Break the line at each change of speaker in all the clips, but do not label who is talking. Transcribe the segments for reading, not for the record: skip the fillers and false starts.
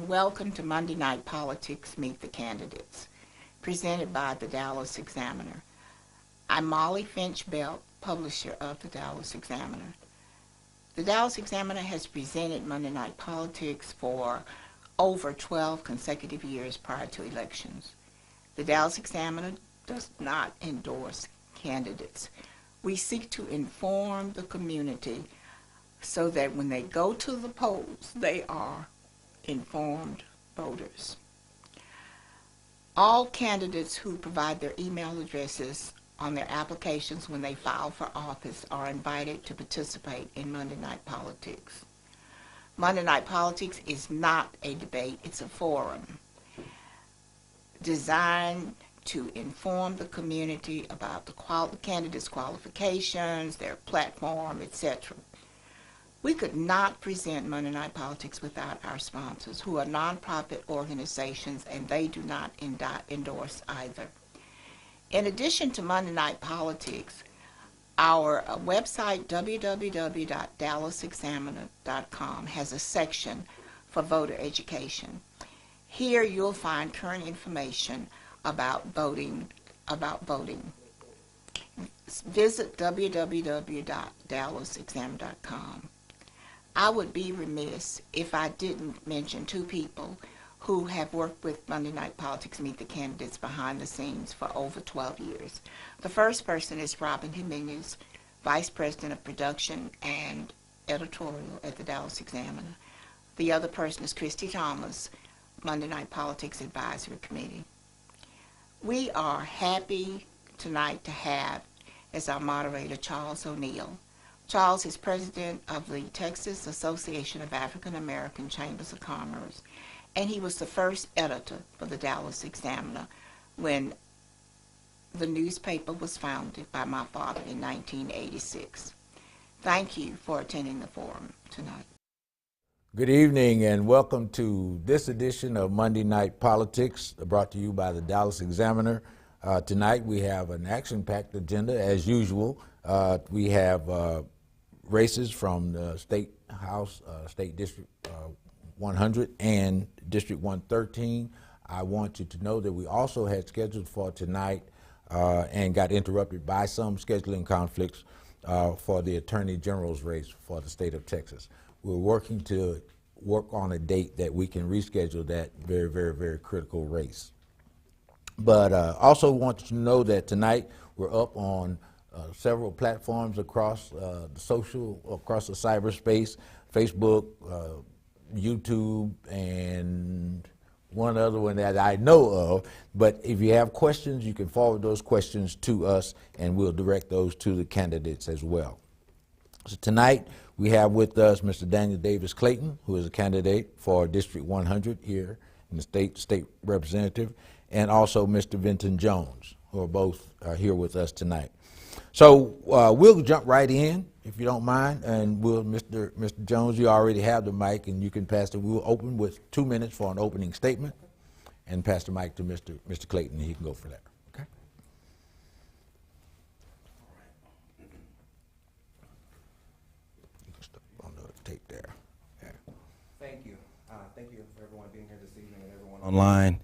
Welcome to Monday Night Politics Meet the Candidates, presented by the Dallas Examiner. I'm Molly Finch Belt, publisher of the Dallas Examiner. The Dallas Examiner has presented Monday Night Politics for over 12 consecutive years prior to elections. The Dallas Examiner does not endorse candidates. We seek to inform the community so that when they go to the polls, they are informed voters. All candidates who provide their email addresses on their applications when they file for office are invited to participate in Monday Night Politics. Monday Night Politics is not a debate, it's a forum designed to inform the community about the candidates' qualifications, their platform, etc. We could not present Monday Night Politics without our sponsors, who are nonprofit organizations, and they do not endorse either. In addition to Monday Night Politics, our website, www.dallasexaminer.com, has a section for voter education. Here you'll find current information about voting. Visit www.dallasexaminer.com. I would be remiss if I didn't mention two people who have worked with Monday Night Politics Meet the Candidates behind the scenes for over 12 years. The first person is Robin Jimenez, Vice President of Production and Editorial at the Dallas Examiner. The other person is Christy Thomas, Monday Night Politics Advisory Committee. We are happy tonight to have as our moderator Charles O'Neill. Charles is president of the Texas Association of African American Chambers of Commerce, and he was the first editor for the Dallas Examiner when the newspaper was founded by my father in 1986. Thank you for attending the forum tonight.
Good evening and welcome to this edition of Monday Night Politics, brought to you by the Dallas Examiner. Tonight we have an action-packed agenda as usual. We have races from the State House, State District 100 and District 113. I want you to know that we also had scheduled for tonight and got interrupted by some scheduling conflicts for the Attorney General's race for the state of Texas. We're working to work on a date that we can reschedule that very, very, very critical race. But also want you to know that tonight we're up on several platforms across the cyberspace, Facebook, YouTube, and one other one that I know of. But if you have questions, you can forward those questions to us, and we'll direct those to the candidates as well. So tonight we have with us Mr. Daniel Davis Clayton, who is a candidate for District 100 here in the state representative, and also Mr. Vinton Jones, who are both here with us tonight. So we'll jump right in, if you don't mind, and Mr. Jones, you already have the mic, and you can pass it. We'll open with 2 minutes for an opening statement, and pass the mic to Mr. Clayton, and he can go for that. Okay. You can stop on the tape there. Yeah.
Thank you. Thank you for everyone being here this evening and everyone online.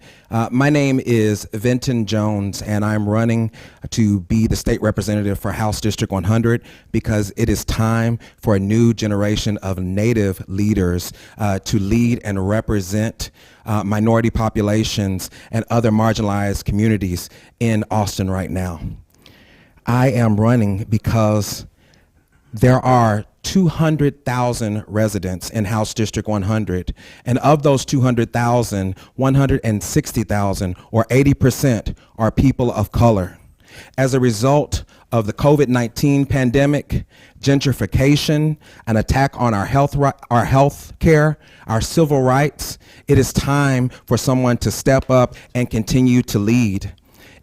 My name is Vinton Jones, and I'm running to be the state representative for House District 100 because it is time for a new generation of Native leaders to lead and represent minority populations and other marginalized communities in Austin right now. I am running because there are 200,000 residents in House District 100, and of those 200,000, 160,000, or 80%, are people of color. As a result of the COVID-19 pandemic, gentrification, an attack on our health care, our civil rights, it is time for someone to step up and continue to lead.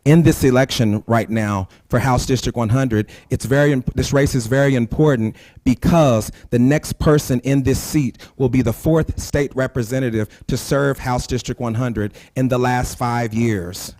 In this election right now for House District 100, this race is very important because the next person in this seat will be the 4th state representative to serve House District 100 in the last 5 years.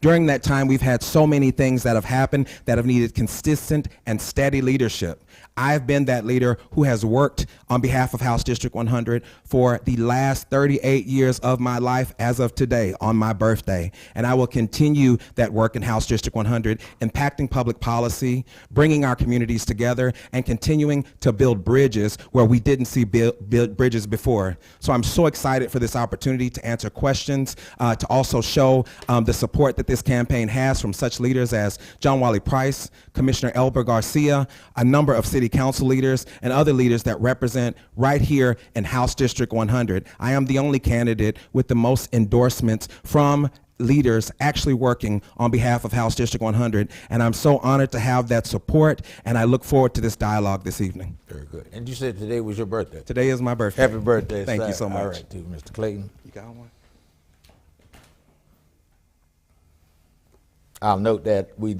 During that time, we've had so many things that have happened that have needed consistent and steady leadership. I've been that leader who has worked on behalf of House District 100 for the last 38 years of my life as of today on my birthday. And I will continue that work in House District 100, impacting public policy, bringing our communities together, and continuing to build bridges where we didn't see build bridges before. So I'm so excited for this opportunity to answer questions, to also show the support that this campaign has from such leaders as John Wiley Price, Commissioner Elber Garcia, a number of city council leaders, and other leaders that represent right here in House District 100. I am the only candidate with the most endorsements from leaders actually working on behalf of House District 100, and I'm so honored to have that support, and I look forward to this dialogue this evening.
Very good. And you said today was your birthday.
Today is my birthday.
Happy birthday.
Thank
sir.
you so much.
All right, too, Mr. Clayton.
You got one?
I'll note that we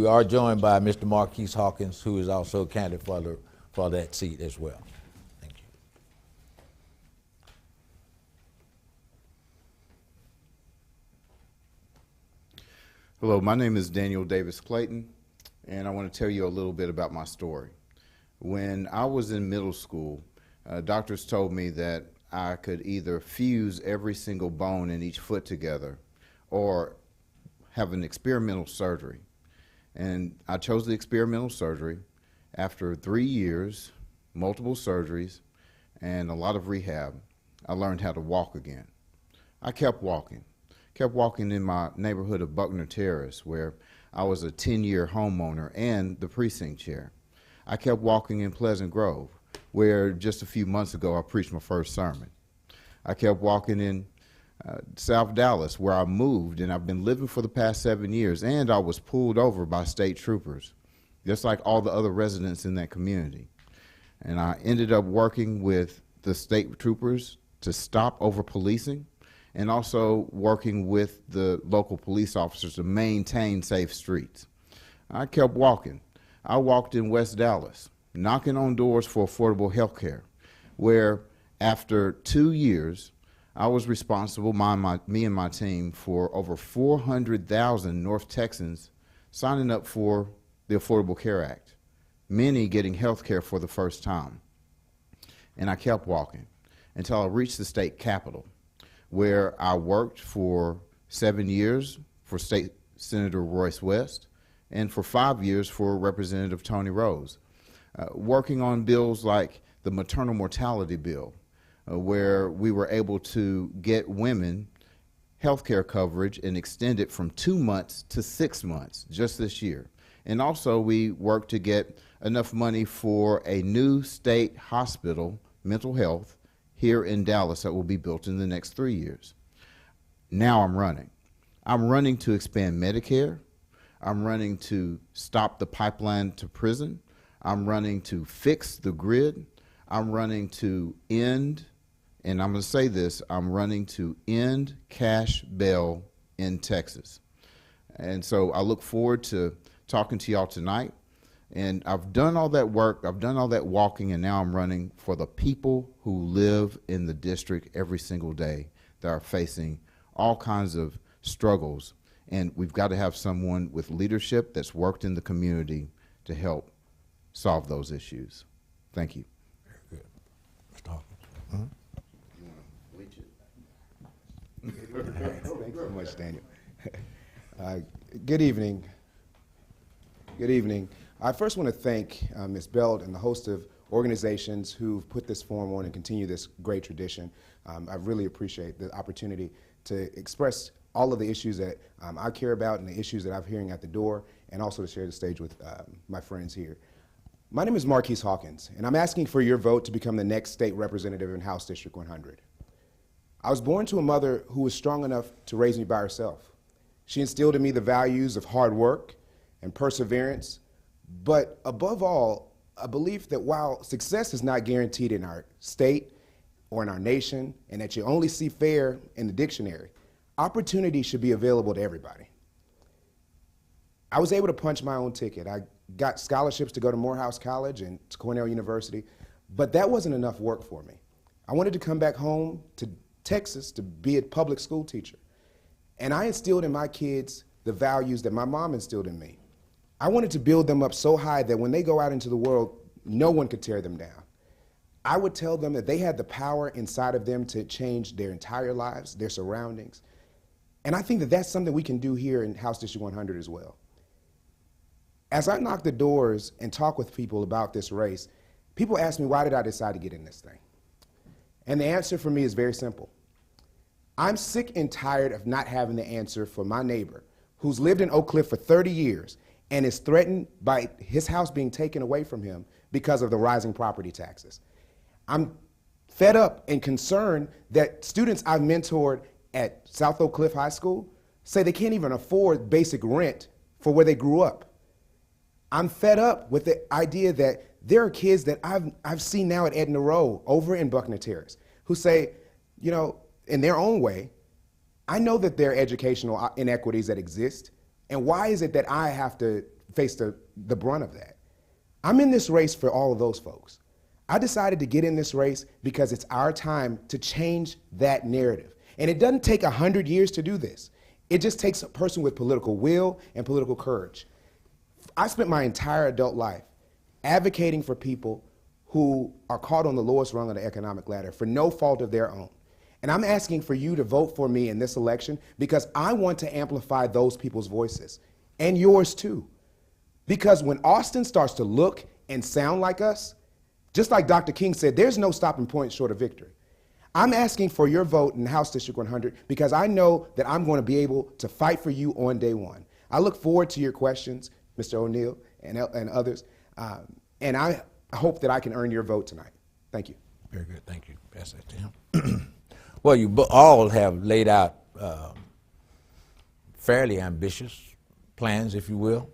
are joined by Mr. Marquise Hawkins, who is also a candidate for that seat as well. Thank you.
Hello, my name is Daniel Davis Clayton, and I want to tell you a little bit about my story. When I was in middle school, doctors told me that I could either fuse every single bone in each foot together or have an experimental surgery. And I chose the experimental surgery. After 3 years, multiple surgeries, and a lot of rehab, I learned how to walk again. I kept walking in my neighborhood of Buckner Terrace, where I was a 10-year homeowner and the precinct chair. I kept walking in Pleasant Grove, where just a few months ago I preached my first sermon. I kept walking in South Dallas, where I moved, and I've been living for the past 7 years, and I was pulled over by state troopers, just like all the other residents in that community. And I ended up working with the state troopers to stop over-policing, and also working with the local police officers to maintain safe streets. I kept walking. I walked in West Dallas, knocking on doors for affordable health care, where after 2 years, I was responsible, me and my team, for over 400,000 North Texans signing up for the Affordable Care Act, many getting health care for the first time. And I kept walking until I reached the state capitol, where I worked for 7 years for State Senator Royce West and for 5 years for Representative Tony Rose, working on bills like the maternal mortality bill, where we were able to get women health care coverage and extend it from 2 months to 6 months just this year. And also we worked to get enough money for a new state hospital, mental health, here in Dallas that will be built in the next 3 years. Now I'm running. I'm running to expand Medicare. I'm running to stop the pipeline to prison. I'm running to fix the grid. I'm running to end, and I'm going to say this, I'm running to end cash bail in Texas. And so I look forward to talking to y'all tonight. And I've done all that work, I've done all that walking, and now I'm running for the people who live in the district every single day that are facing all kinds of struggles. And we've got to have someone with leadership that's worked in the community to help solve those issues. Thank you.
Very good. Mr. Hawkins.
Thank you so much, Daniel. Good evening. Good evening. I first want to thank Ms. Belt and the host of organizations who've put this forum on and continue this great tradition. I really appreciate the opportunity to express all of the issues that I care about and the issues that I'm hearing at the door, and also to share the stage with my friends here. My name is Marquise Hawkins, and I'm asking for your vote to become the next state representative in House District 100. I was born to a mother who was strong enough to raise me by herself. She instilled in me the values of hard work and perseverance, but above all, a belief that while success is not guaranteed in our state or in our nation, and that you only see fair in the dictionary, opportunity should be available to everybody. I was able to punch my own ticket. I got scholarships to go to Morehouse College and to Cornell University, but that wasn't enough work for me. I wanted to come back home to Texas to be a public school teacher. And I instilled in my kids the values that my mom instilled in me. I wanted to build them up so high that when they go out into the world, no one could tear them down. I would tell them that they had the power inside of them to change their entire lives, their surroundings. And I think that that's something we can do here in House District 100 as well. As I knock the doors and talk with people about this race, people ask me, why did I decide to get in this thing? And the answer for me is very simple. I'm sick and tired of not having the answer for my neighbor who's lived in Oak Cliff for 30 years and is threatened by his house being taken away from him because of the rising property taxes. I'm fed up and concerned that students I've mentored at South Oak Cliff High School say they can't even afford basic rent for where they grew up. I'm fed up with the idea that there are kids that I've seen now at Edna Road over in Buckner Terrace who say, you know, in their own way, I know that there are educational inequities that exist, and why is it that I have to face the brunt of that? I'm in this race for all of those folks. I decided to get in this race because it's our time to change that narrative. And it doesn't take 100 years to do this. It just takes a person with political will and political courage. I spent my entire adult life advocating for people who are caught on the lowest rung of the economic ladder for no fault of their own. And I'm asking for you to vote for me in this election because I want to amplify those people's voices, and yours too. Because when Austin starts to look and sound like us, just like Dr. King said, there's no stopping point short of victory. I'm asking for your vote in House District 100 because I know that I'm going to be able to fight for you on day one. I look forward to your questions, Mr. O'Neill and others, and I hope that I can earn your vote tonight. Thank you.
Very good. Thank you. Pass that to him. Well, you all have laid out fairly ambitious plans, if you will.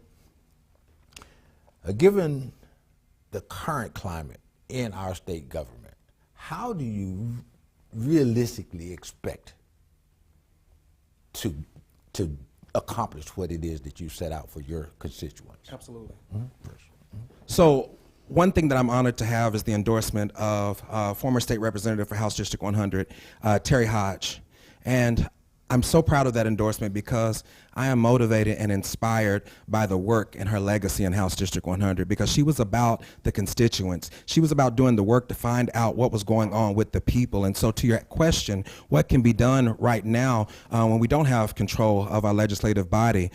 Given the current climate in our state government, how do you realistically expect to accomplish what it is that you set out for your constituents?
Absolutely. So one thing that I'm honored to have is the endorsement of former state representative for House District 100, Terry Hodge. And I'm so proud of that endorsement because I am motivated and inspired by the work and her legacy in House District 100 because she was about the constituents. She was about doing the work to find out what was going on with the people. And so to your question, what can be done right now when we don't have control of our legislative body?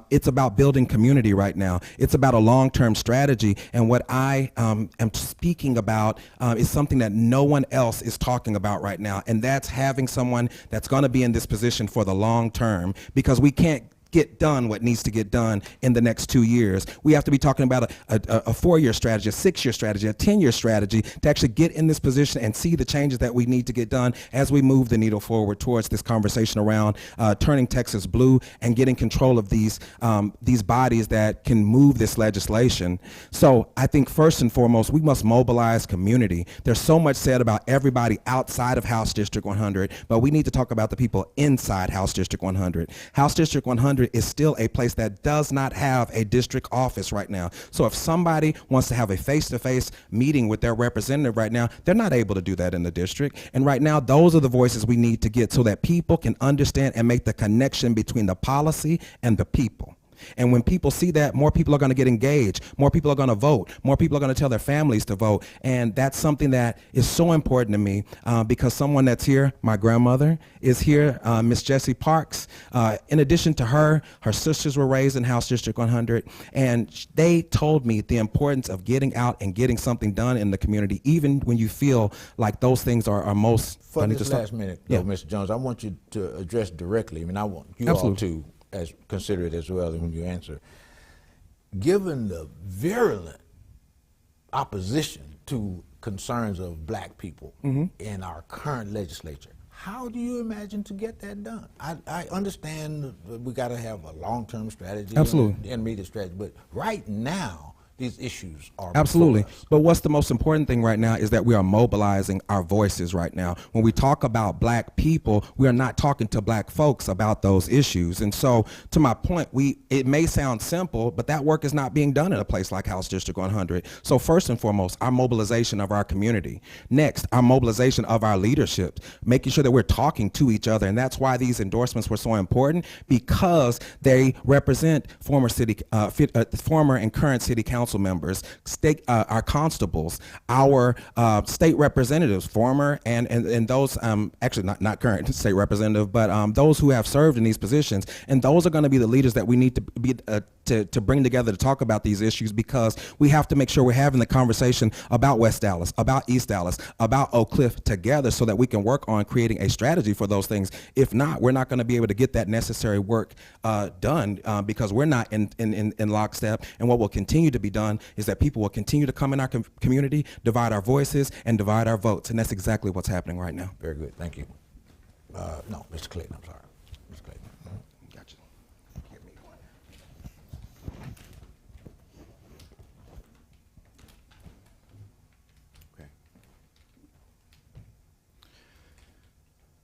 It's about building community right now. It's about a long-term strategy. And what I am speaking about is something that no one else is talking about right now. And that's having someone that's going to be in this position for the long term, because we can't get done what needs to get done in the next 2 years. We have to be talking about a 4-year strategy, a 6-year strategy, a 10-year strategy to actually get in this position and see the changes that we need to get done as we move the needle forward towards this conversation around turning Texas blue and getting control of these bodies that can move this legislation. So I think first and foremost, we must mobilize community. There's so much said about everybody outside of House District 100, but we need to talk about the people inside House District 100. House District 100 is still a place that does not have a district office right now. So if somebody wants to have a face-to-face meeting with their representative right now, they're not able to do that in the district. And right now, those are the voices we need to get so that people can understand and make the connection between the policy and the people. And when people see that, more people are going to get engaged, more people are going to vote, more people are going to tell their families to vote. And that's something that is so important to me because someone that's here, my grandmother, is here, Miss Jessie Parks. In addition to her sisters were raised in House District 100, and they told me the importance of getting out and getting something done in the community, even when you feel like those things are most...
For this last minute, though, Mr. Jones, I want you to address directly, I mean, I want you
Absolutely.
all to consider it as well when you answer. Given the virulent opposition to concerns of black people in our current legislature, how do you imagine to get that done? I understand that we got to have a long-term strategy,
Absolutely,
and intermediate strategy, but right now, these issues are
absolutely.
before us.
But what's the most important thing right now is that we are mobilizing our voices right now. When we talk about black people, we are not talking to black folks about those issues. And so to my point, it may sound simple, but that work is not being done in a place like House District 100. So first and foremost, our mobilization of our community. Next, our mobilization of our leadership, making sure that we're talking to each other. And that's why these endorsements were so important, because they represent former and current city council council members, our constables, our state representatives, former and those actually not current state representative, but those who have served in these positions, and those are going to be the leaders that we need to be to bring together to talk about these issues, because we have to make sure we're having the conversation about West Dallas, about East Dallas, about Oak Cliff together, so that we can work on creating a strategy for those things. If not, we're not going to be able to get that necessary work done because we're not in lockstep. And what will continue to be done is that people will continue to come in our community, divide our voices, and divide our votes. And that's exactly what's happening right now.
Very good. Thank you. No, Mr. Clayton, I'm sorry. Mr. Clayton.
Gotcha. Give me one.
Okay.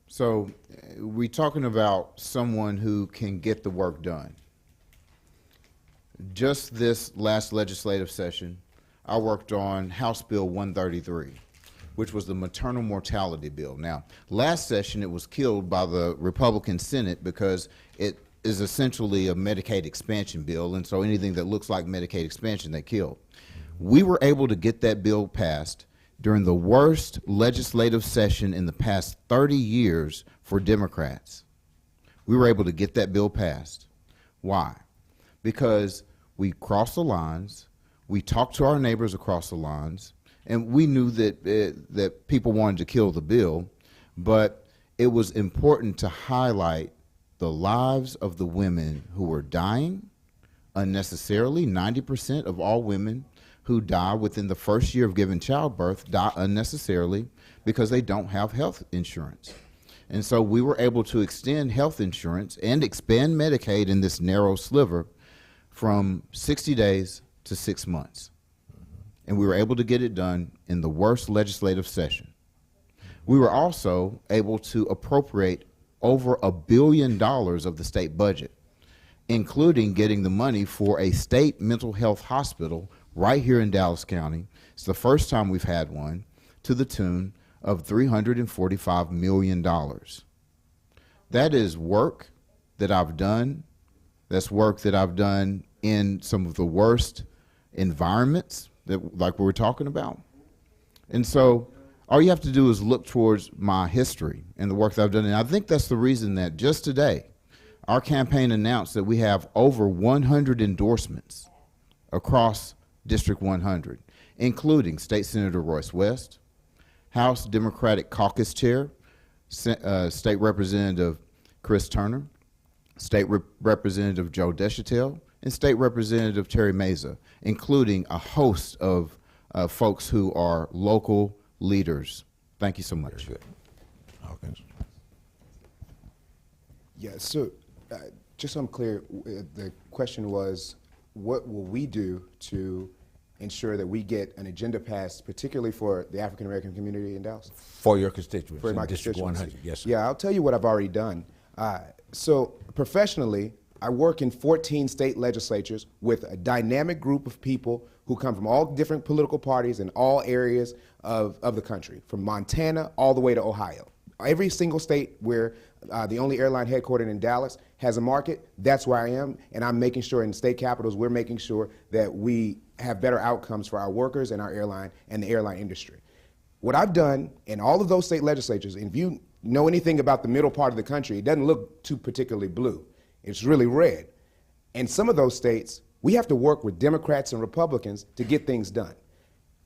So we're talking about someone who can get the work done. Just this last legislative session, I worked on House Bill 133, which was the maternal mortality bill. Now, last session it was killed by the Republican Senate because it is essentially a Medicaid expansion bill, and so anything that looks like Medicaid expansion they killed. We were able to get that bill passed during the worst legislative session in the past 30 years for Democrats. We were able to get that bill passed. Why? Because we crossed the lines, we talked to our neighbors across the lines, and we knew that that people wanted to kill the bill, but it was important to highlight the lives of the women who were dying unnecessarily. 90% of all women who die within the first year of giving childbirth die unnecessarily because they don't have health insurance. And so we were able to extend health insurance and expand Medicaid in this narrow sliver from 60 days to 6 months. And we were able to get it done in the worst legislative session. We were also able to appropriate over $1 billion of the state budget, including getting the money for a state mental health hospital right here in Dallas County. It's the first time we've had one, to the tune of $345 million. That is work that I've done. That's work that I've done in some of the worst environments that, like we were talking about. And so all you have to do is look towards my history and the work that I've done. And I think that's the reason that just today, our campaign announced that we have over 100 endorsements across District 100, including State Senator Royce West, House Democratic Caucus Chair, State Representative Chris Turner, State Representative Joe Deschantel, and State Representative Terry Meza, including a host of folks who are local leaders. Thank you so much.
Very good. Hawkins.
Yeah, so just so I'm clear, the question was, what will we do to ensure that we get an agenda passed, particularly for the African American community in Dallas?
For your constituents
For
in
my
District
constituency.
100, yes, sir.
Yeah, I'll tell you what I've already done. So professionally, I work in 14 state legislatures with a dynamic group of people who come from all different political parties in all areas of the country, from Montana all the way to Ohio. Every single state where the only airline headquartered in Dallas has a market, that's where I am, and I'm making sure in state capitals we're making sure that we have better outcomes for our workers and our airline and the airline industry. What I've done in all of those state legislatures, and if you know anything about the middle part of the country, it doesn't look too particularly blue. It's really red. In some of those states, we have to work with Democrats and Republicans to get things done.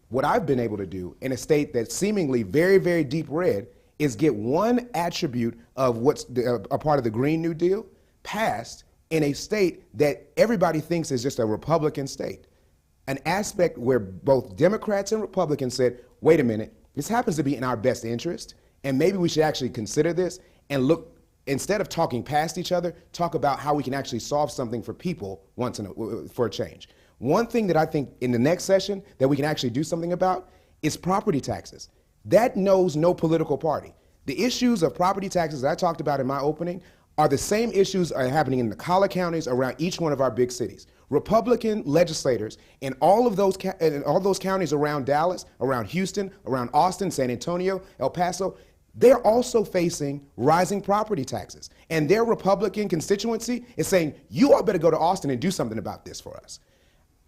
What I've been able to do in a state that's seemingly very, very deep red is get one attribute of what's a part of the Green New Deal passed in a state that everybody thinks is just a Republican state. An aspect where both Democrats and Republicans said, wait a minute, this happens to be in our best interest, and maybe we should actually consider this and look, instead of talking past each other, talk about how we can actually solve something for people for a change. One thing that I think in the next session that we can actually do something about is property taxes. That knows no political party. The issues of property taxes that I talked about in my opening are the same issues are happening in the collar counties around each one of our big cities. Republican legislators in all of those counties around Dallas, around Houston, around Austin, San Antonio, El Paso, they're also facing rising property taxes. And their Republican constituency is saying, you all better go to Austin and do something about this for us.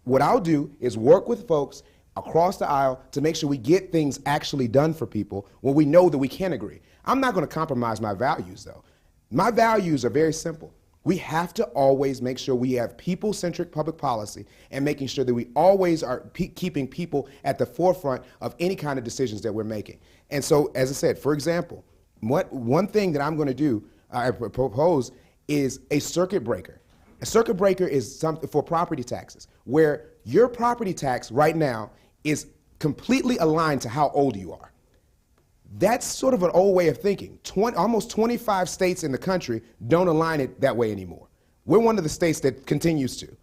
what I'll do is work with folks across the aisle to make sure we get things actually done for people when we know that we can agree. I'm not going to compromise my values, though. My values are very simple. We have to always make sure we have people-centric public policy and making sure that we always are keeping people at the forefront of any kind of decisions that we're making. And so, as I said, for example, one thing that I'm going to do, I propose, is a circuit breaker. A circuit breaker is something for property taxes, where your property tax right now is completely aligned to how old you are. That's sort of an old way of thinking. Almost 25 states in the country don't align it that way anymore. We're one of the states that continues to.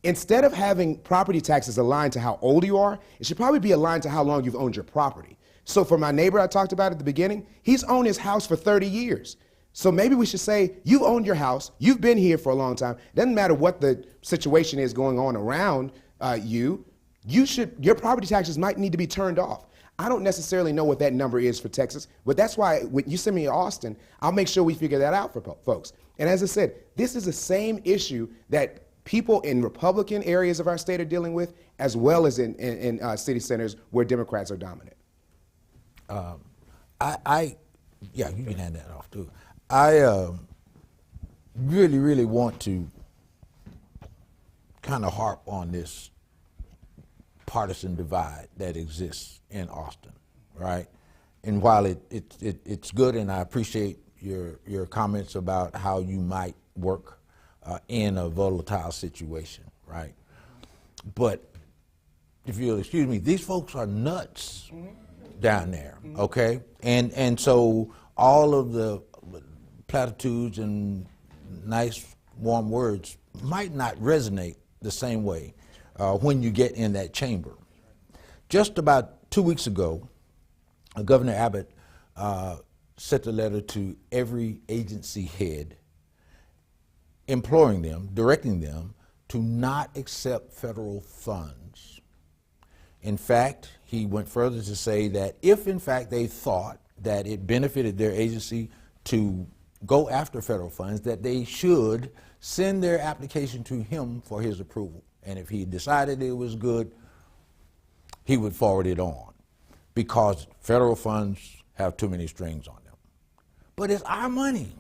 Instead of having property taxes aligned to how old you are, it should probably be aligned to how long you've owned your property. So for my neighbor I talked about at the beginning, he's owned his house for 30 years. So maybe we should say, you've owned your house, you've been here for a long time, doesn't matter what the situation is going on around your property taxes might need to be turned off. I don't necessarily know what that number is for Texas, but that's why when you send me to Austin, I'll make sure we figure that out for folks. And as I said, this is the same issue that people in Republican areas of our state are dealing with, as well as in city centers where Democrats are dominant.
Yeah, you can hand that off too. I really, really want to kind of harp on this partisan divide that exists in Austin, right? And while it's good, and I appreciate your comments about how you might work in a volatile situation, right? But if you'll excuse me, these folks are nuts down there, okay? And so all of the platitudes and nice, warm words might not resonate the same way when you get in that chamber. Just about 2 weeks ago, Governor Abbott sent a letter to every agency head imploring them, directing them to not accept federal funds. In fact, he went further to say that if in fact they thought that it benefited their agency to go after federal funds, that they should send their application to him for his approval. And if he decided it was good, he would forward it on, because federal funds have too many strings on them. But it's our money.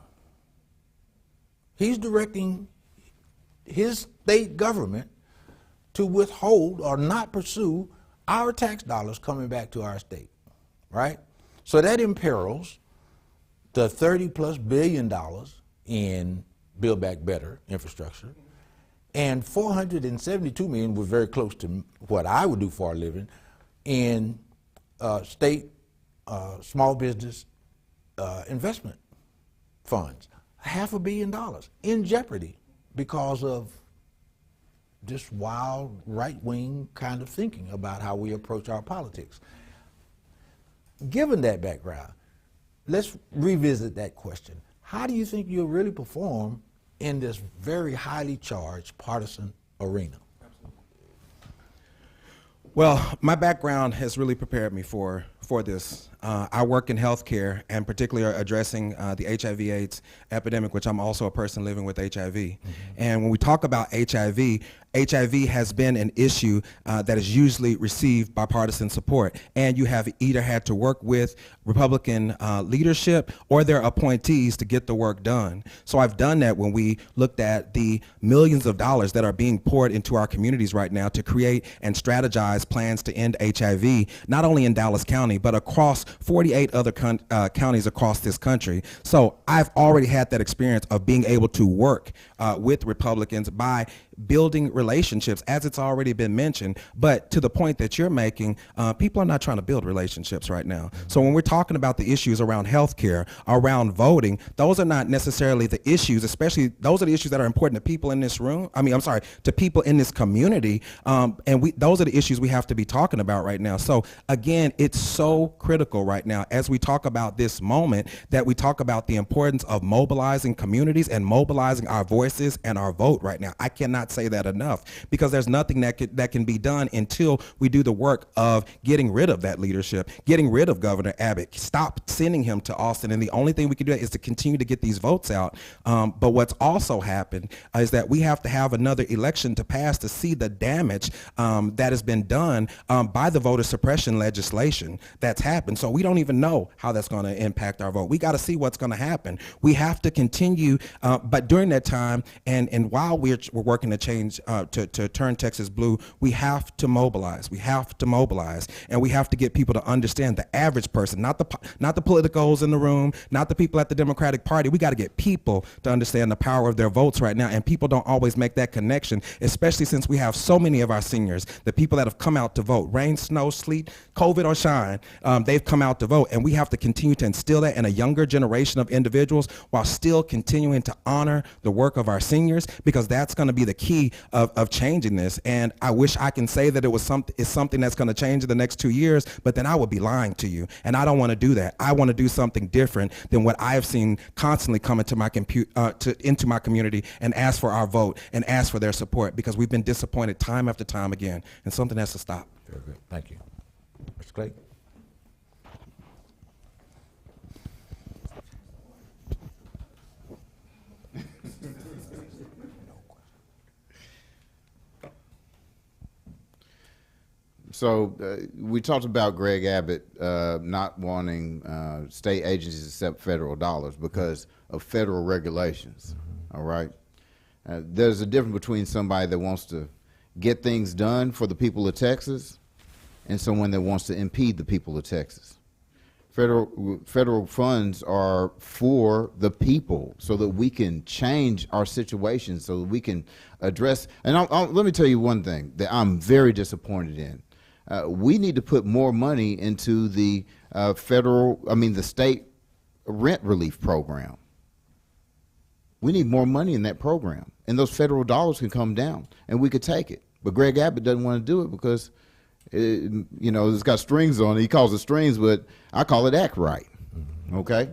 He's directing his state government to withhold or not pursue our tax dollars coming back to our state, right? So that imperils the $30+ billion in Build Back Better infrastructure, and $472 million, was very close to what I would do for a living, in state small business investment funds. $500 million in jeopardy because of this wild right-wing kind of thinking about how we approach our politics. Given that background, let's revisit that question. How do you think you'll really perform in this very highly charged partisan arena?
Well, my background has really prepared me for this. I work in healthcare, and particularly addressing the HIV/AIDS epidemic, which I'm also a person living with HIV. Mm-hmm. And when we talk about HIV has been an issue that is usually received bipartisan support. And you have either had to work with Republican leadership or their appointees to get the work done. So I've done that when we looked at the millions of dollars that are being poured into our communities right now to create and strategize plans to end HIV, not only in Dallas County, but across 48 other counties across this country. So I've already had that experience of being able to work with Republicans by building relationships, as it's already been mentioned. But to the point that you're making, people are not trying to build relationships right now. So when we're talking about the issues around healthcare, around voting, those are not necessarily the issues, especially those are the issues that are important to people in this room. To people in this community. Those are the issues we have to be talking about right now. So again, it's so critical right now as we talk about this moment that we talk about the importance of mobilizing communities and mobilizing our voices and our vote right now. I cannot cannot say that enough, because there's nothing that can be done until we do the work of getting rid of that leadership, getting rid of Governor Abbott, stop sending him to Austin. And the only thing we can do is to continue to get these votes out. But what's also happened is that we have to have another election to pass to see the damage that has been done by the voter suppression legislation that's happened. So we don't even know how that's going to impact our vote. We got to see what's going to happen. We have to continue, but during that time, and while we're working to change, to turn Texas blue, we have to mobilize. We have to mobilize, and we have to get people to understand, the average person, not the politicos in the room, not the people at the Democratic Party. We got to get people to understand the power of their votes right now, and people don't always make that connection, especially since we have so many of our seniors, the people that have come out to vote, rain, snow, sleet, COVID or shine, they've come out to vote, and we have to continue to instill that in a younger generation of individuals while still continuing to honor the work of our seniors, because that's going to be the key of changing this. And I wish I can say that it's something that's going to change in the next 2 years, but then I would be lying to you, and I don't want to do that. I want to do something different than what I have seen constantly come into my community and ask for our vote and ask for their support, because we've been disappointed time after time again, and something has to stop.
Very good. Thank you. Mr. Clayton?
So we talked about Greg Abbott not wanting state agencies to accept federal dollars because of federal regulations. All right. There's a difference between somebody that wants to get things done for the people of Texas and someone that wants to impede the people of Texas. Federal funds are for the people so that we can change our situation, so that we can address. And let me tell you one thing that I'm very disappointed in. We need to put more money into the the state rent relief program. We need more money in that program, and those federal dollars can come down, and we could take it. But Greg Abbott doesn't want to do it because, it's got strings on it. He calls it strings, but I call it act right, okay?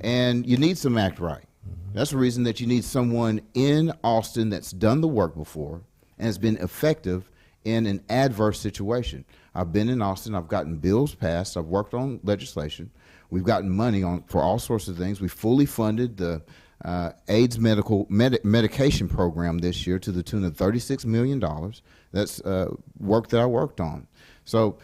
And you need some act right. That's the reason that you need someone in Austin that's done the work before and has been effective in an adverse situation. I've been in Austin. I've gotten bills passed. I've worked on legislation. We've gotten money for all sorts of things. We fully funded the AIDS medication program this year to the tune of $36 million. That's work that I worked on. So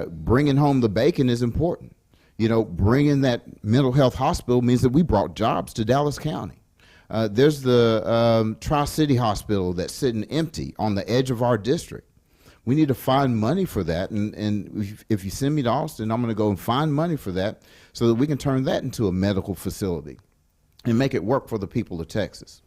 bringing home the bacon is important. Bringing that mental health hospital means that we brought jobs to Dallas County. There's the Tri-City Hospital that's sitting empty on the edge of our district. We need to find money for that, and if you send me to Austin, I'm going to go and find money for that so that we can turn that into a medical facility and make it work for the people of Texas.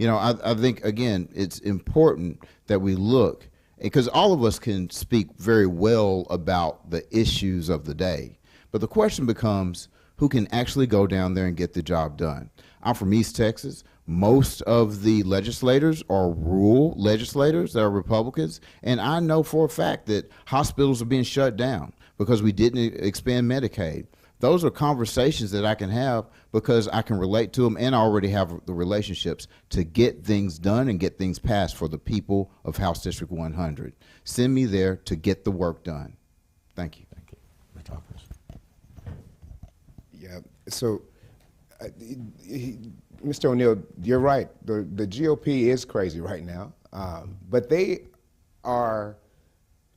I think, again, it's important that we look, because all of us can speak very well about the issues of the day, but the question becomes, who can actually go down there and get the job done? I'm from East Texas. Most of the legislators are rural legislators that are Republicans, and I know for a fact that hospitals are being shut down because we didn't expand Medicaid. Those are conversations that I can have because I can relate to them, and I already have the relationships to get things done and get things passed for the people of House District 100. Send me there to get the work done. Thank you.
Thank you. Mr. Hawkins?
Yeah, so Mr. O'Neill, you're right. The GOP is crazy right now, but they are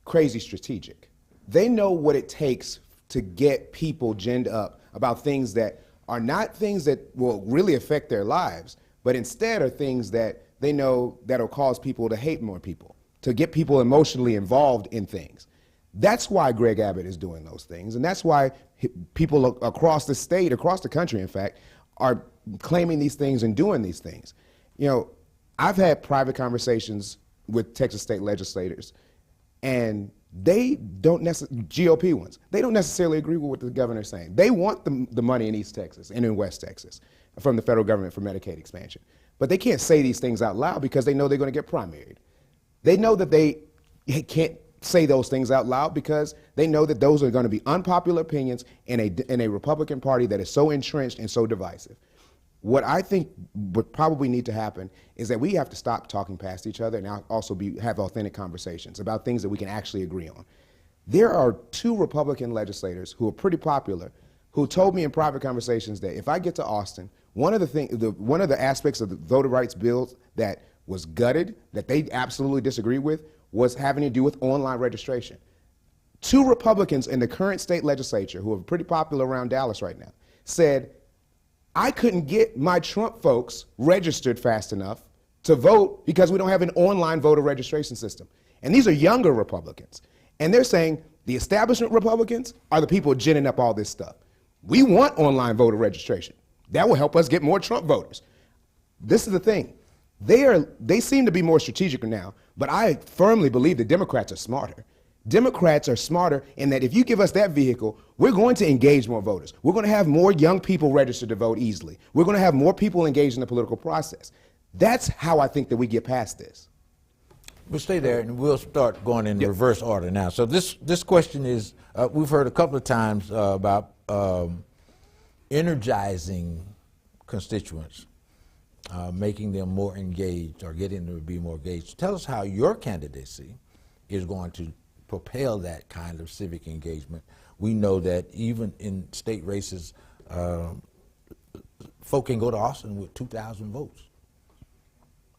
crazy strategic. They know what it takes to get people ginned up about things that are not things that will really affect their lives, but instead are things that they know that'll cause people to hate more people, to get people emotionally involved in things. That's why Greg Abbott is doing those things, and that's why people across the state, across the country, in fact, are claiming these things and doing these things. I've had private conversations with Texas state legislators, and they don't necessarily, GOP ones, they don't necessarily agree with what the governor's saying. They want the money in East Texas and in West Texas from the federal government for Medicaid expansion. But they can't say these things out loud because they know they're going to get primaried. They know that they can't say those things out loud because they know that those are going to be unpopular opinions in a Republican Party that is so entrenched and so divisive. What I think would probably need to happen is that we have to stop talking past each other and also have authentic conversations about things that we can actually agree on. There are 2 Republican legislators who are pretty popular who told me in private conversations that if I get to Austin, one of the aspects of the voter rights bill that was gutted, that they absolutely disagree with, was having to do with online registration. 2 Republicans in the current state legislature, who are pretty popular around Dallas right now, said, I couldn't get my Trump folks registered fast enough to vote because we don't have an online voter registration system. And these are younger Republicans. And they're saying the establishment Republicans are the people ginning up all this stuff. We want online voter registration. That will help us get more Trump voters. This is the thing. They seem to be more strategic now, but I firmly believe the Democrats are smarter. Democrats are smarter in that if you give us that vehicle, we're going to engage more voters. We're going to have more young people registered to vote easily. We're going to have more people engaged in the political process. That's how I think that we get past this.
We'll stay there, and we'll start going in reverse order now. So this question is, we've heard a couple of times about energizing constituents, making them more engaged or getting them to be more engaged. Tell us how your candidacy is going to propel that kind of civic engagement. We know that even in state races, folk can go to Austin with 2,000 votes.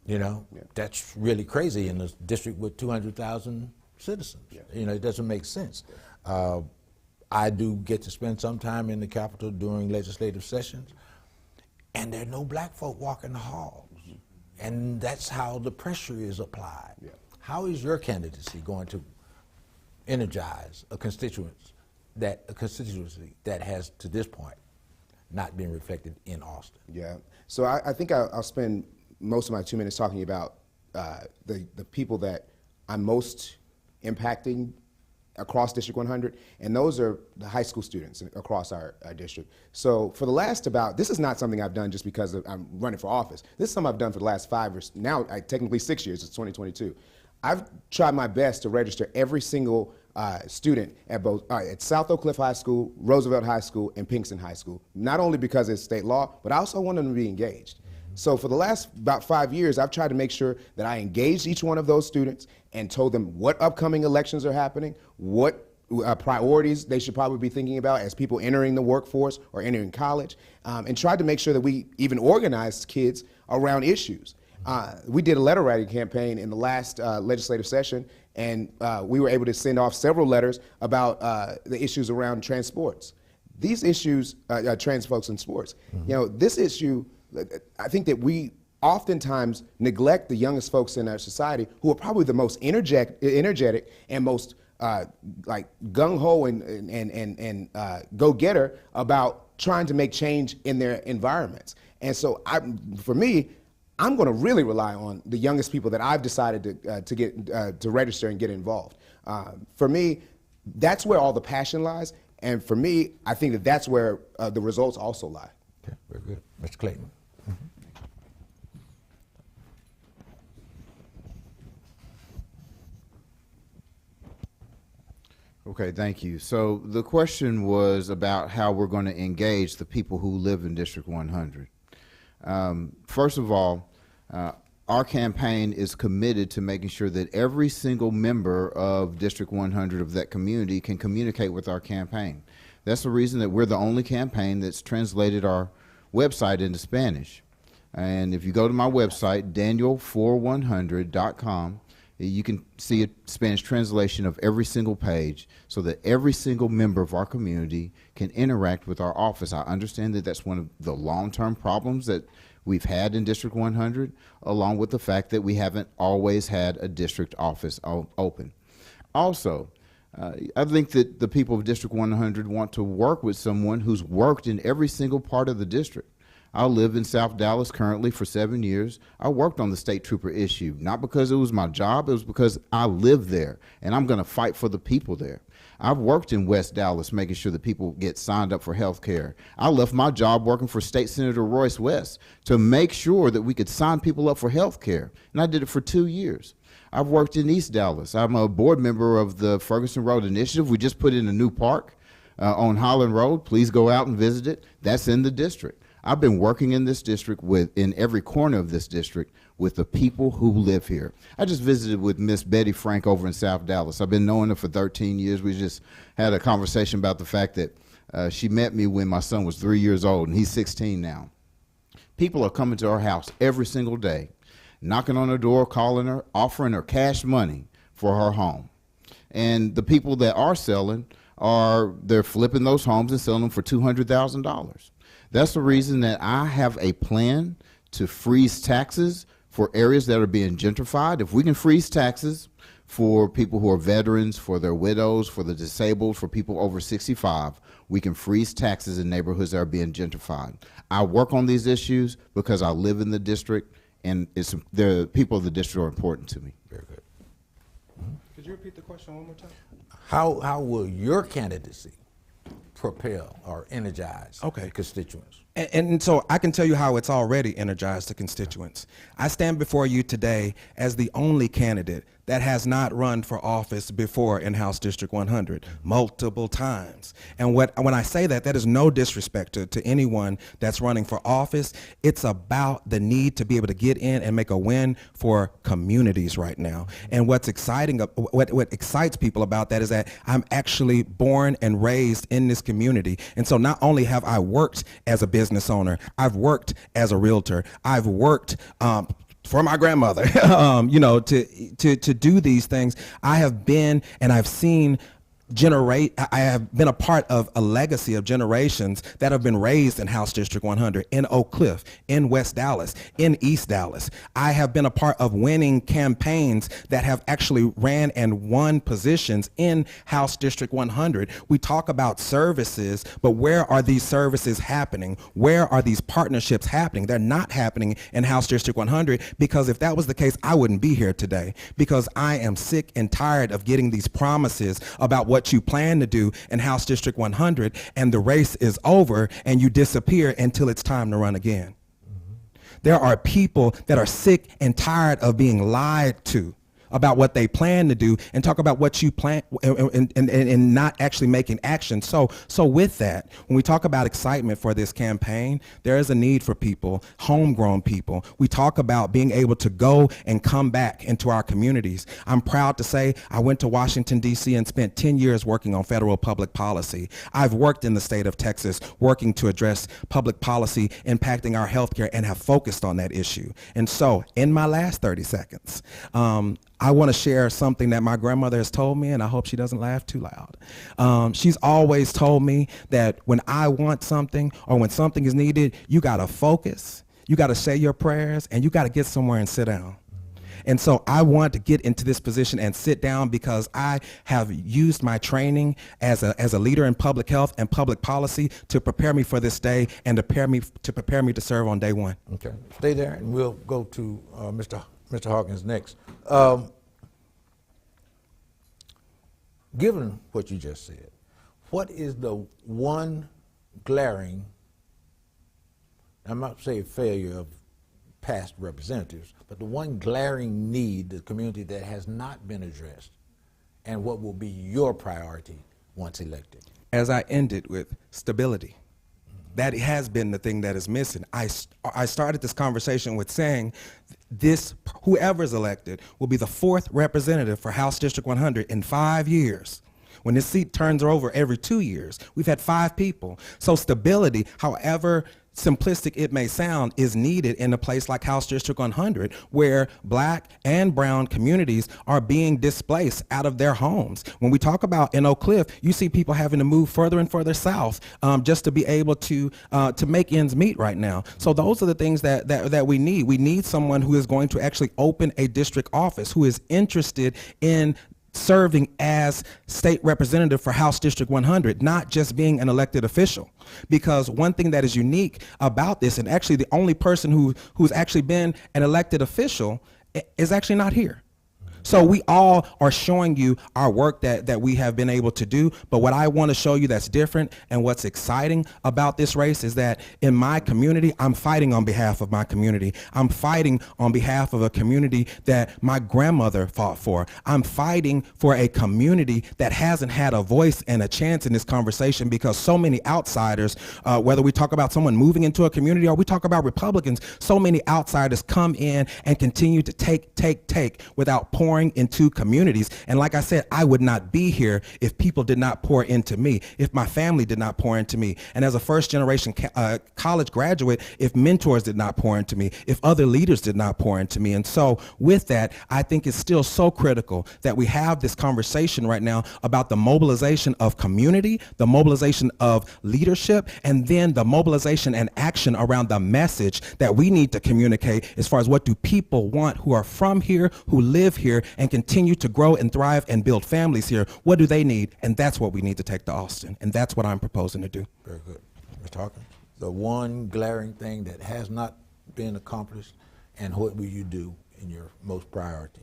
You know, that's really crazy in a district with 200,000 citizens. You know, it doesn't make sense. I do get to spend some time in the Capitol during legislative sessions, and there are no black folk walking the halls. And that's how the pressure is applied. How is your candidacy going to energize a constituency that has, to this point, not been reflected in Austin?
Yeah. So I think I'll spend most of my 2 minutes talking about the people that I'm most impacting across District 100, and those are the high school students across our district. So for the last this is not something I've done just because I'm running for office. This is something I've done for the last 5 or now technically 6 years. It's 2022. I've tried my best to register every single student at both at South Oak Cliff High School, Roosevelt High School, and Pinkston High School. Not only because it's state law, but I also want them to be engaged. So for the last about 5 years, I've tried to make sure that I engaged each one of those students and told them what upcoming elections are happening, what priorities they should probably be thinking about as people entering the workforce or entering college, and tried to make sure that we even organized kids around issues. We did a letter writing campaign in the last legislative session, and we were able to send off several letters about the issues around trans sports. These issues, trans folks in sports, you know, this issue, I think that we oftentimes neglect the youngest folks in our society who are probably the most energetic and most like gung-ho and go-getter about trying to make change in their environments. And so for me, I'm going to really rely on the youngest people that I've decided to register and get involved. For me, that's where all the passion lies. And for me, I think that that's where the results also lie.
Okay, very good. Mr. Clayton.
Okay, thank you. So the question was about how we're going to engage the people who live in District 100. First of all, our campaign is committed to making sure that every single member of District 100 of that community can communicate with our campaign. That's the reason that we're the only campaign that's translated our website into Spanish. And if you go to my website, daniel4100.com, you can see a Spanish translation of every single page so that every single member of our community can interact with our office. I understand that that's one of the long-term problems that we've had in District 100, along with the fact that we haven't always had a district office open. Also, I think that the people of District 100 want to work with someone who's worked in every single part of the district. I live in South Dallas currently for 7 years. I worked on the state trooper issue, not because it was my job, it was because I live there, and I'm going to fight for the people there. I've worked in West Dallas making sure that people get signed up for health care. I left my job working for State Senator Royce West to make sure that we could sign people up for health care, and I did it for 2 years. I've worked in East Dallas. I'm a board member of the Ferguson Road Initiative. We just put in a new park on Holland Road. Please go out and visit it. That's in the district. I've been working in this district in every corner of this district with the people who live here. I just visited with Miss Betty Frank over in South Dallas. I've been knowing her for 13 years. We just had a conversation about the fact that she met me when my son was 3 years old, and he's 16 now. People are coming to our house every single day, knocking on her door, calling her, offering her cash money for her home. And the people that are selling they're flipping those homes and selling them for $200,000. That's the reason that I have a plan to freeze taxes for areas that are being gentrified. If we can freeze taxes for people who are veterans, for their widows, for the disabled, for people over 65, we can freeze taxes in neighborhoods that are being gentrified. I work on these issues because I live in the district, and the people of the district are important to me.
Very good.
Could you repeat the question one more time?
How will your candidacy propel or energize
Okay.
constituents?
And so I can tell you how it's already energized the constituents. I stand before you today as the only candidate that has not run for office before in House District 100 multiple times. And when I say that, that is no disrespect to anyone that's running for office. It's about the need to be able to get in and make a win for communities right now. And what's exciting, what excites people about that is that I'm actually born and raised in this community. And so not only have I worked as a business owner, I've worked as a realtor, I've worked for my grandmother, to do these things. I have been and I've seen I have been a part of a legacy of generations that have been raised in House District 100, in Oak Cliff, in West Dallas, in East Dallas. I have been a part of winning campaigns that have actually ran and won positions in House District 100. We talk about services, but where are these services happening? Where are these partnerships happening? They're not happening in House District 100, because if that was the case, I wouldn't be here today, because I am sick and tired of getting these promises about what you plan to do in House District 100, and the race is over and you disappear until it's time to run again. There are people that are sick and tired of being lied to about what they plan to do, and talk about what you plan and not actually making action. So with that, when we talk about excitement for this campaign, there is a need for people, homegrown people. We talk about being able to go and come back into our communities. I'm proud to say I went to Washington, D.C. and spent 10 years working on federal public policy. I've worked in the state of Texas working to address public policy impacting our healthcare, and have focused on that issue. And so in my last 30 seconds, I want to share something that my grandmother has told me, and I hope she doesn't laugh too loud. She's always told me that when I want something or when something is needed, you got to focus, you got to say your prayers, and you got to get somewhere and sit down. And so I want to get into this position and sit down because I have used my training as a leader in public health and public policy to prepare me for this day and to prepare me to serve on day one.
Okay, stay there, and we'll go to Mr. Hawkins next. Given what you just said, what is the one glaring, I'm not saying failure of past representatives, but the one glaring need the community that has not been addressed, and what will be your priority once elected?
As I ended with, stability. That has been the thing that is missing. I started this conversation with saying whoever is elected will be the 4th representative for House District 100 in 5 years. When this seat turns over every 2 years, we've had 5 people. So stability, however simplistic it may sound, is needed in a place like House District 100, where black and brown communities are being displaced out of their homes. When we talk about in Oak Cliff, you see people having to move further and further south just to be able to make ends meet right now. So those are the things that we need. We need someone who is going to actually open a district office, who is interested in serving as state representative for House District 100, not just being an elected official. Because one thing that is unique about this, and actually the only person who's actually been an elected official, is actually not here. So we all are showing you our work that we have been able to do. But what I want to show you that's different and what's exciting about this race is that in my community, I'm fighting on behalf of my community. I'm fighting on behalf of a community that my grandmother fought for. I'm fighting for a community that hasn't had a voice and a chance in this conversation because so many outsiders, whether we talk about someone moving into a community or we talk about Republicans, so many outsiders come in and continue to take without pouring into communities. And like I said, I would not be here if people did not pour into me, if my family did not pour into me. And as a first generation college graduate, if mentors did not pour into me, if other leaders did not pour into me. And so with that, I think it's still so critical that we have this conversation right now about the mobilization of community, the mobilization of leadership, and then the mobilization and action around the message that we need to communicate as far as what do people want who are from here, who live here, and continue to grow and thrive and build families here. What do they need? And that's what we need to take to Austin. And that's what I'm proposing to do.
Very good. Mr. Hawkins, the one glaring thing that has not been accomplished, and what will you do in your most priority?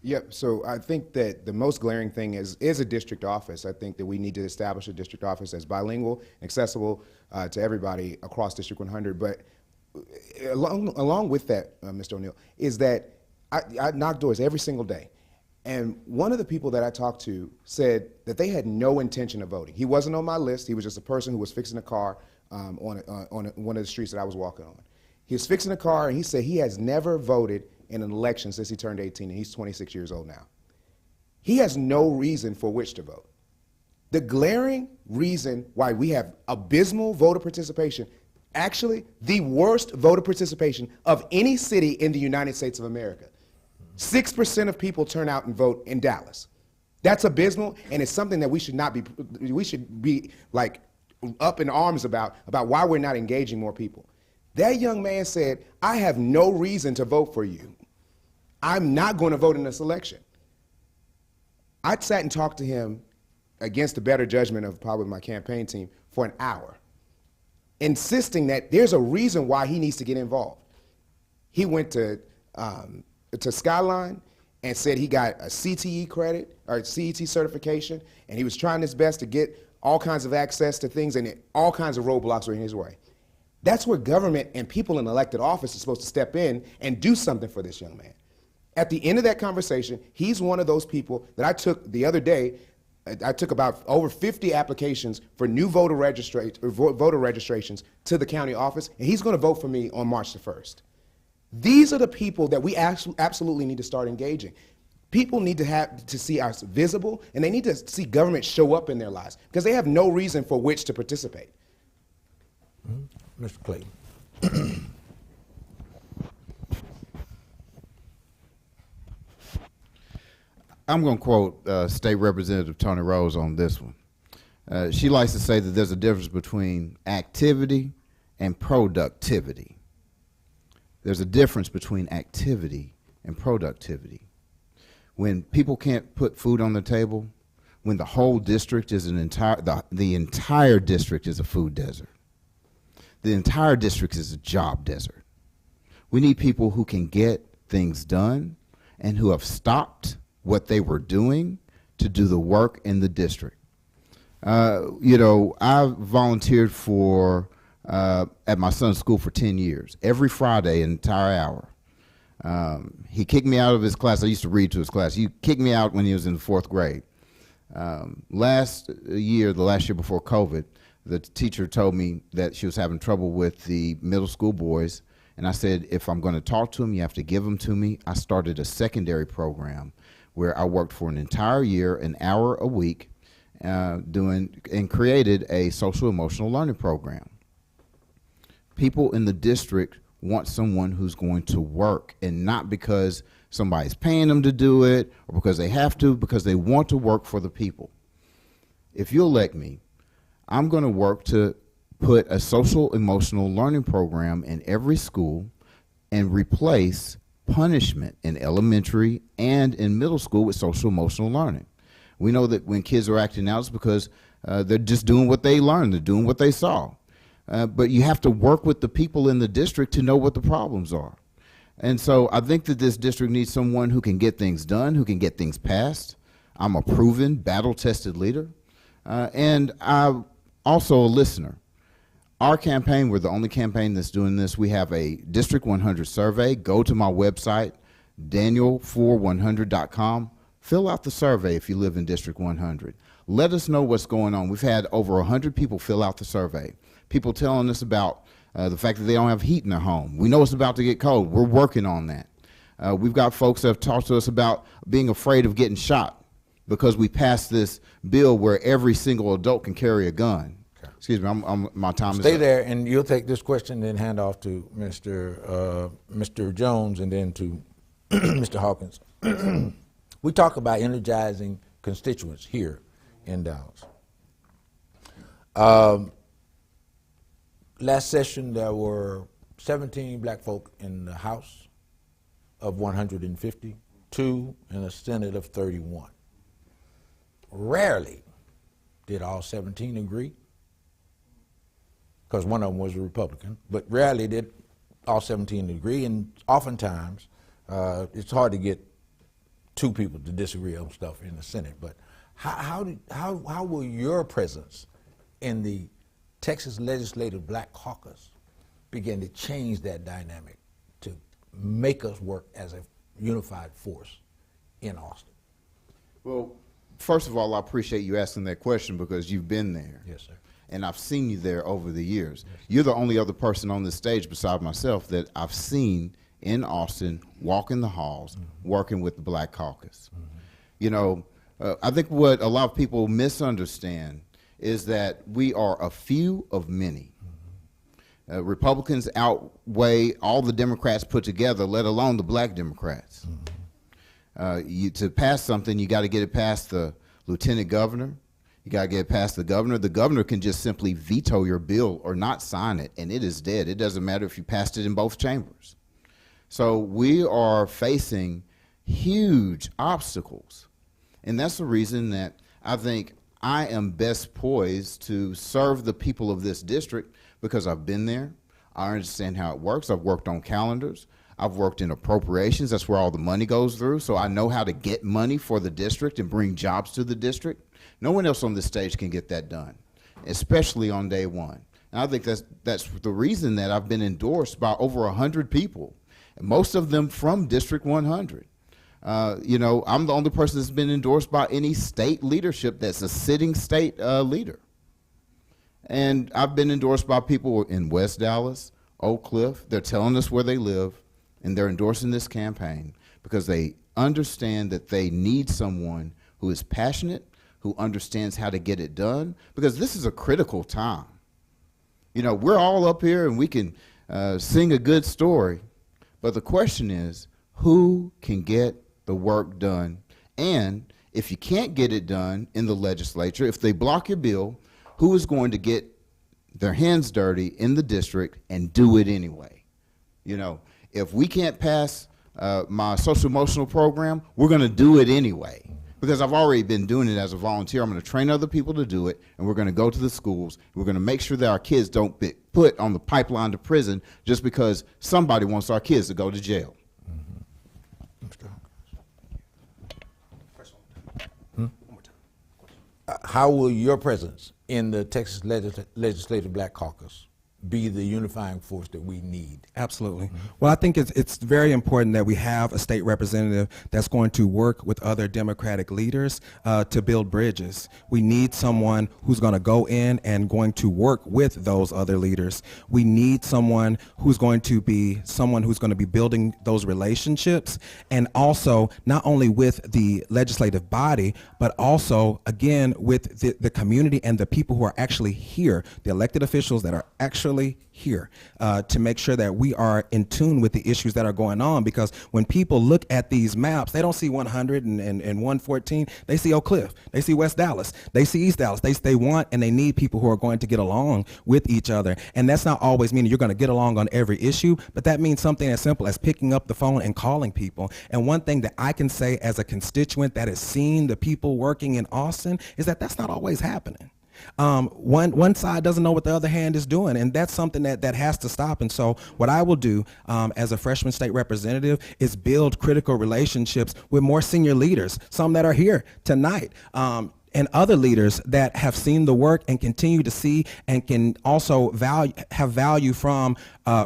Yep, so I think that the most glaring thing is a district office. I think that we need to establish a district office that's bilingual, accessible to everybody across District 100. But along with that, Mr. O'Neill, is that I knock doors every single day. And one of the people that I talked to said that they had no intention of voting. He wasn't on my list. He was just a person who was fixing a car on one of the streets that I was walking on. He was fixing a car, and he said he has never voted in an election since he turned 18, and he's 26 years old now. He has no reason for which to vote. The glaring reason why we have abysmal voter participation, actually the worst voter participation of any city in the United States of America. 6% of people turn out and vote in Dallas. That's abysmal, and it's something that we should be like up in arms about why we're not engaging more people. That young man said, I have no reason to vote for you. I'm not going to vote in this election. I sat and talked to him against the better judgment of probably my campaign team for an hour, insisting that there's a reason why he needs to get involved. He went to Skyline and said he got a CTE credit or CET certification, and he was trying his best to get all kinds of access to things, and all kinds of roadblocks were in his way. That's where government and people in elected office are supposed to step in and do something for this young man. At the end of that conversation, he's one of those people that I took the other day. I took about over 50 applications for new voter registrations to the county office, and he's going to vote for me on March the 1st. These are the people that we absolutely need to start engaging. People need to see us visible, and they need to see government show up in their lives because they have no reason for which to participate.
Mr. Clayton.
I'm going to quote State Representative Toni Rose on this one. She likes to say that there's a difference between activity and productivity. There's a difference between activity and productivity. When people can't put food on the table, when the whole district is the entire district is a food desert. The entire district is a job desert. We need people who can get things done and who have stopped what they were doing to do the work in the district. I volunteered at my son's school for 10 years, every Friday, an entire hour. He kicked me out of his class. I used to read to his class. He kicked me out when he was in the 4th grade. Last year before COVID, the teacher told me that she was having trouble with the middle school boys, and I said, if I'm going to talk to them, you have to give them to me. I started a secondary program where I worked for an entire year, an hour a week, and created a social emotional learning program. People in the district want someone who's going to work, and not because somebody's paying them to do it or because they have to, because they want to work for the people. If you elect me, I'm going to work to put a social emotional learning program in every school and replace punishment in elementary and in middle school with social emotional learning. We know that when kids are acting out, it's because they're just doing what they learned, they're doing what they saw. But you have to work with the people in the district to know what the problems are. And so I think that this district needs someone who can get things done, who can get things passed. I'm a proven, battle-tested leader, and I'm also a listener. Our campaign, we're the only campaign that's doing this. We have a District 100 survey. Go to my website, daniel4100.com. Fill out the survey if you live in District 100. Let us know what's going on. We've had over 100 people fill out the survey. People telling us about the fact that they don't have heat in their home. We know it's about to get cold. We're working on that. We've got folks that have talked to us about being afraid of getting shot because we passed this bill where every single adult can carry a gun. Okay. Excuse me, my time is up.
Stay there, and you'll take this question, then hand off to Mr. Jones, and then to Mr. Hawkins. We talk about energizing constituents here in Dallas. Last session, there were 17 black folk in the House of 150, 2 in a Senate of 31. Rarely did all 17 agree, because one of them was a Republican, but rarely did all 17 agree, and oftentimes it's hard to get 2 people to disagree on stuff in the Senate. But how will your presence in the Texas Legislative Black Caucus begin to change that dynamic to make us work as a unified force in Austin?
Well, first of all, I appreciate you asking that question because you've been there.
Yes, sir.
And I've seen you there over the years. Yes. You're the only other person on this stage beside myself that I've seen in Austin, walking the halls, working with the Black Caucus. You know, I think what a lot of people misunderstand is that we are a few of many. Republicans outweigh all the Democrats put together, let alone the black Democrats. To pass something, you got to get it past the lieutenant governor. You got to get it past the governor. The governor can just simply veto your bill or not sign it, and it is dead. It doesn't matter if you passed it in both chambers. So we are facing huge obstacles, and that's the reason that I think I am best poised to serve the people of this district because I've been there. I understand how it works. I've worked on calendars. I've worked in appropriations. That's where all the money goes through. So I know how to get money for the district and bring jobs to the district. No one else on this stage can get that done, especially on day one. And I think that's the reason that I've been endorsed by over 100 people, most of them from District 100. You know, I'm the only person that's been endorsed by any state leadership that's a sitting state leader. And I've been endorsed by people in West Dallas, Oak Cliff. They're telling us where they live, and they're endorsing this campaign because they understand that they need someone who is passionate, who understands how to get it done, because this is a critical time. You know, we're all up here and we can sing a good story, but the question is, who can get the work done? And if you can't get it done in the legislature, if they block your bill, who is going to get their hands dirty in the district and do it anyway? You know, if we can't pass my social emotional program, we're going to do it anyway. Because I've already been doing it as a volunteer. I'm going to train other people to do it, and we're going to go to the schools. We're going to make sure that our kids don't be put on the pipeline to prison just because somebody wants our kids to go to jail.
How will your presence in the Texas Legislative Black Caucus be the unifying force that we need?
Absolutely. Well, I think it's very important that we have a state representative that's going to work with other Democratic leaders to build bridges. We need someone who's going to go in and going to work with those other leaders. We need someone who's going to be building those relationships, and also not only with the legislative body, but also, again, with the community and the people who are actually here, the elected officials that are actually here, to make sure that we are in tune with the issues that are going on. Because when people look at these maps, they don't see 100 and 114. They see Oak Cliff. They see West Dallas. They see East Dallas. They want and they need people who are going to get along with each other. And that's not always meaning you're going to get along on every issue, but that means something as simple as picking up the phone and calling people. And one thing that I can say as a constituent that has seen the people working in Austin is that that's not always happening. One side doesn't know what the other hand is doing, and that's something that has to stop. And so what I will do as a freshman state representative is build critical relationships with more senior leaders, some that are here tonight, and other leaders that have seen the work and continue to see and can also have value from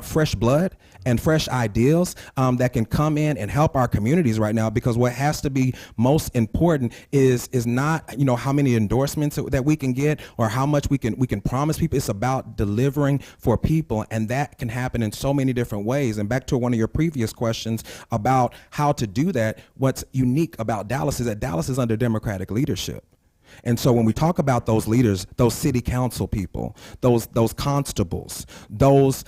fresh blood and fresh ideals that can come in and help our communities right now. Because what has to be most important is not how many endorsements that we can get or how much we can promise people. It's about delivering for people, and that can happen in so many different ways. And back to one of your previous questions about how to do that, what's unique about Dallas is that Dallas is under Democratic leadership. And so when we talk about those leaders, those city council people, those constables, those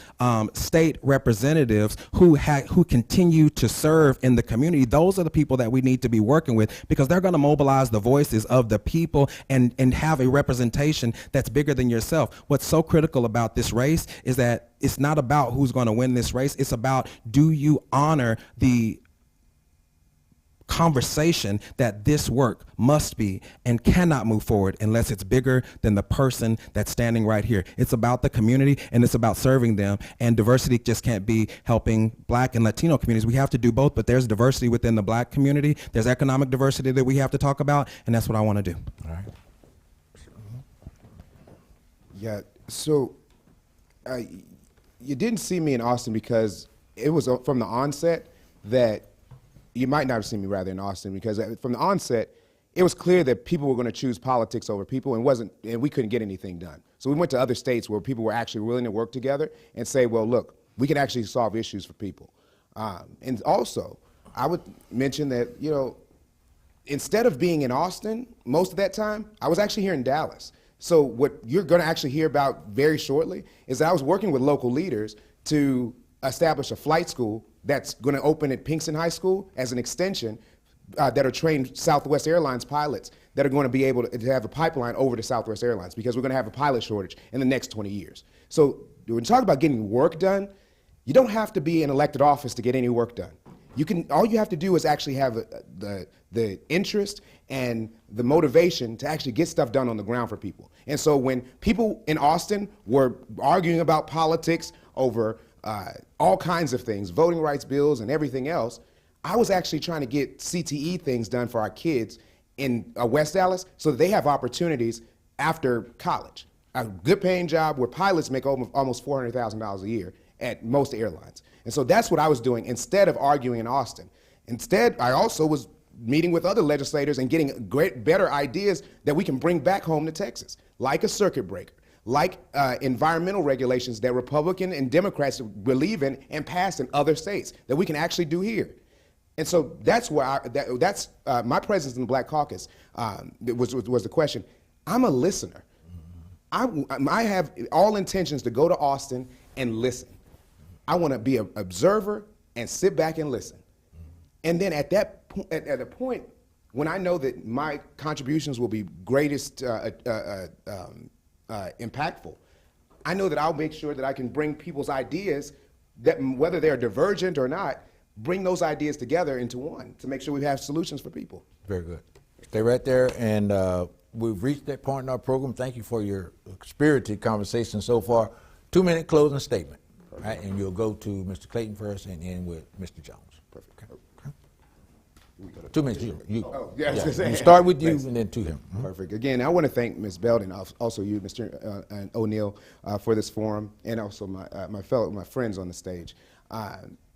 state representatives who continue to serve in the community, those are the people that we need to be working with, because they're going to mobilize the voices of the people and have a representation that's bigger than yourself. What's so critical about this race is that it's not about who's going to win this race. It's about, do you honor the conversation that this work must be and cannot move forward unless it's bigger than the person that's standing right here. It's about the community, and it's about serving them. And diversity just can't be helping Black and Latino communities. We have to do both, but there's diversity within the Black community. There's economic diversity that we have to talk about, and that's what I want to do.
All right.
Yeah, so you didn't see me in Austin because it was from the onset that you might not have seen me rather in Austin, because from the onset, it was clear that people were going to choose politics over people, and we couldn't get anything done. So we went to other states where people were actually willing to work together and say, well, look, we can actually solve issues for people. And also, I would mention that, instead of being in Austin most of that time, I was actually here in Dallas. So what you're going to actually hear about very shortly is that I was working with local leaders to establish a flight school that's going to open at Pinkston High School as an extension that are trained Southwest Airlines pilots that are going to be able to have a pipeline over to Southwest Airlines, because we're going to have a pilot shortage in the next 20 years. So when you talk about getting work done, you don't have to be in elected office to get any work done. All you have to do is actually have the interest and the motivation to actually get stuff done on the ground for people. And so when people in Austin were arguing about politics over all kinds of things, voting rights bills and everything else, I was actually trying to get CTE things done for our kids in West Dallas so that they have opportunities after college. A good paying job where pilots make almost $400,000 a year at most airlines. And so that's what I was doing instead of arguing in Austin. Instead, I also was meeting with other legislators and getting better ideas that we can bring back home to Texas, like a circuit breaker, like environmental regulations that Republican and Democrats believe in and pass in other states that we can actually do here. And so that's where that's my presence in the Black Caucus was the question. I'm a listener. I have all intentions to go to Austin and listen. I want to be an observer and sit back and listen. And then at a point when I know that my contributions will be greatest impactful, I know that I'll make sure that I can bring people's ideas, that whether they're divergent or not, bring those ideas together into one to make sure we have solutions for people.
Very good. Stay right there, and we've reached that point in our program. Thank you for your spirited conversation so far. 2-minute closing statement, right? And you'll go to Mr. Clayton first and end with Mr. Jones. Perfect. Okay. 2 minutes. You start with you and then to him.
Perfect. Again, I want to thank Ms. Belden, also you, Mr. O'Neill, for this forum, and also my friends on the stage.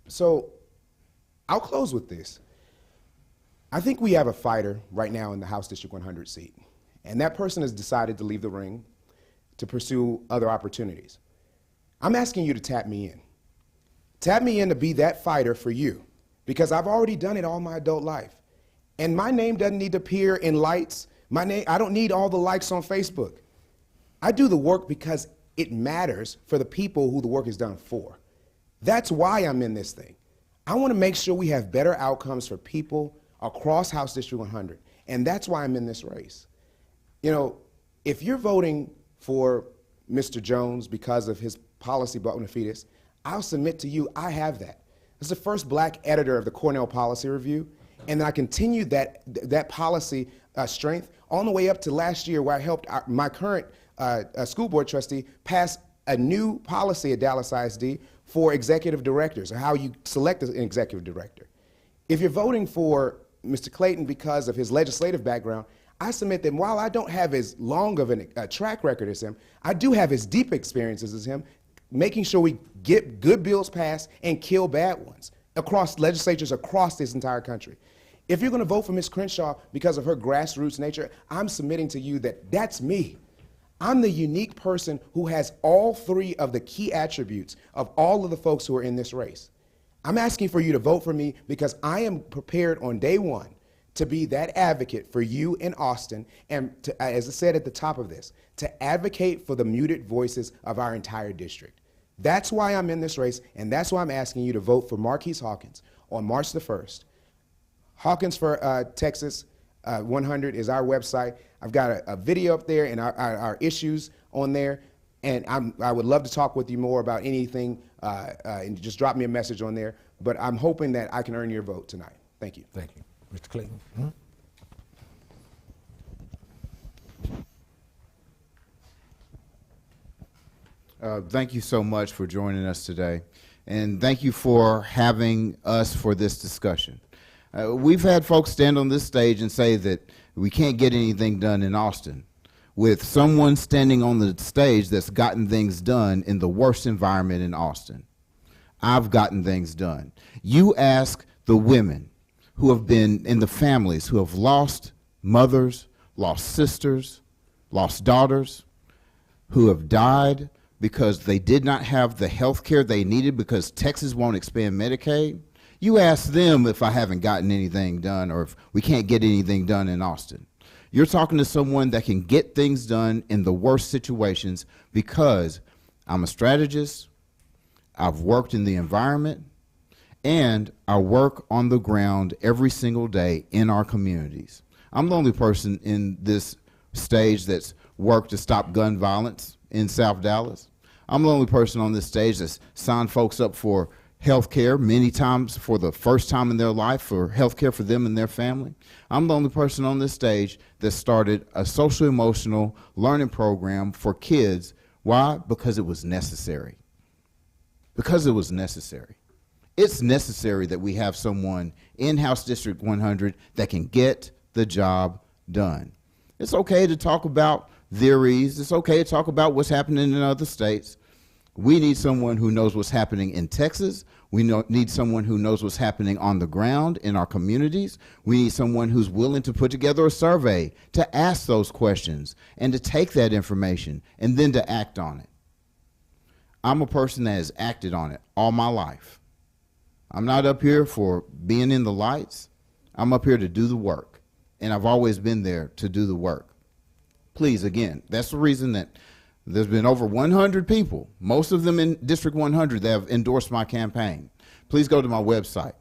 So I'll close with this. I think we have a fighter right now in the House District 100 seat, and that person has decided to leave the ring to pursue other opportunities. I'm asking you to tap me in. Tap me in to be that fighter for you, because I've already done it all my adult life. And my name doesn't need to appear in lights. I don't need all the likes on Facebook. I do the work because it matters for the people who the work is done for. That's why I'm in this thing. I want to make sure we have better outcomes for people across House District 100, and that's why I'm in this race. If you're voting for Mr. Jones because of his policy bona fides, I'll submit to you I have that. As the first Black editor of the Cornell Policy Review, and then I continued that policy strength all the way up to last year, where I helped my current a school board trustee, pass a new policy at Dallas ISD for executive directors, or how you select an executive director. If you're voting for Mr. Clayton because of his legislative background, I submit that while I don't have as long of a track record as him, I do have as deep experiences as him, making sure we get good bills passed and kill bad ones across legislatures across this entire country. If you're going to vote for Ms. Crenshaw because of her grassroots nature, I'm submitting to you that that's me. I'm the unique person who has all three of the key attributes of all of the folks who are in this race. I'm asking for you to vote for me because I am prepared on day one to be that advocate for you in Austin, and to, as I said at the top of this, to advocate for the muted voices of our entire district. That's why I'm in this race, and that's why I'm asking you to vote for Marquise Hawkins on March the 1st. Hawkins for Texas 100 is our website. I've got a video up there and our issues on there, and I would love to talk with you more about anything, and just drop me a message on there, but I'm hoping that I can earn your vote tonight. Thank you.
Thank you. Mr. Clayton?
Thank you so much for joining us today, and thank you for having us for this discussion. We've had folks stand on this stage and say that we can't get anything done in Austin, with someone standing on the stage that's gotten things done in the worst environment in Austin. I've gotten things done. You ask the women who have been in the families who have lost mothers, lost sisters, lost daughters, who have died because they did not have the health care they needed because Texas won't expand Medicaid. You ask them if I haven't gotten anything done or if we can't get anything done in Austin. You're talking to someone that can get things done in the worst situations because I'm a strategist, I've worked in the environment, and I work on the ground every single day in our communities. I'm the only person in this stage that's worked to stop gun violence in South Dallas. I'm the only person on this stage that's signed folks up for health care, many times for the first time in their life, for health care for them and their family. I'm the only person on this stage that started a social emotional learning program for kids. Why? Because it was necessary. Because it was necessary. It's necessary that we have someone in House District 100 that can get the job done. It's okay to talk about theories. It's okay to talk about what's happening in other states. We need someone who knows what's happening in Texas. We need someone who knows what's happening on the ground in our communities. We need someone who's willing to put together a survey to ask those questions and to take that information and then to act on it. I'm a person that has acted on it all my life. I'm not up here for being in the lights. I'm up here to do the work, and I've always been there to do the work. Please, again, that's the reason that there's been over 100 people, most of them in District 100, that have endorsed my campaign. Please go to my website,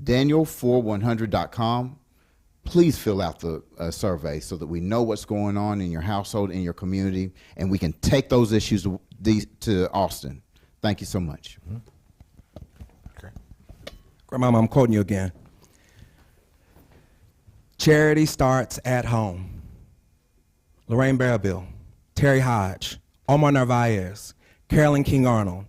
daniel4100.com. Please fill out the survey so that we know what's going on in your household, in your community, and we can take those issues to Austin. Thank you so much.
Mm-hmm. Okay.
Grandmama, I'm quoting you again. Charity starts at home. Lorraine Barabille, Terry Hodge, Omar Narvaez, Carolyn King Arnold,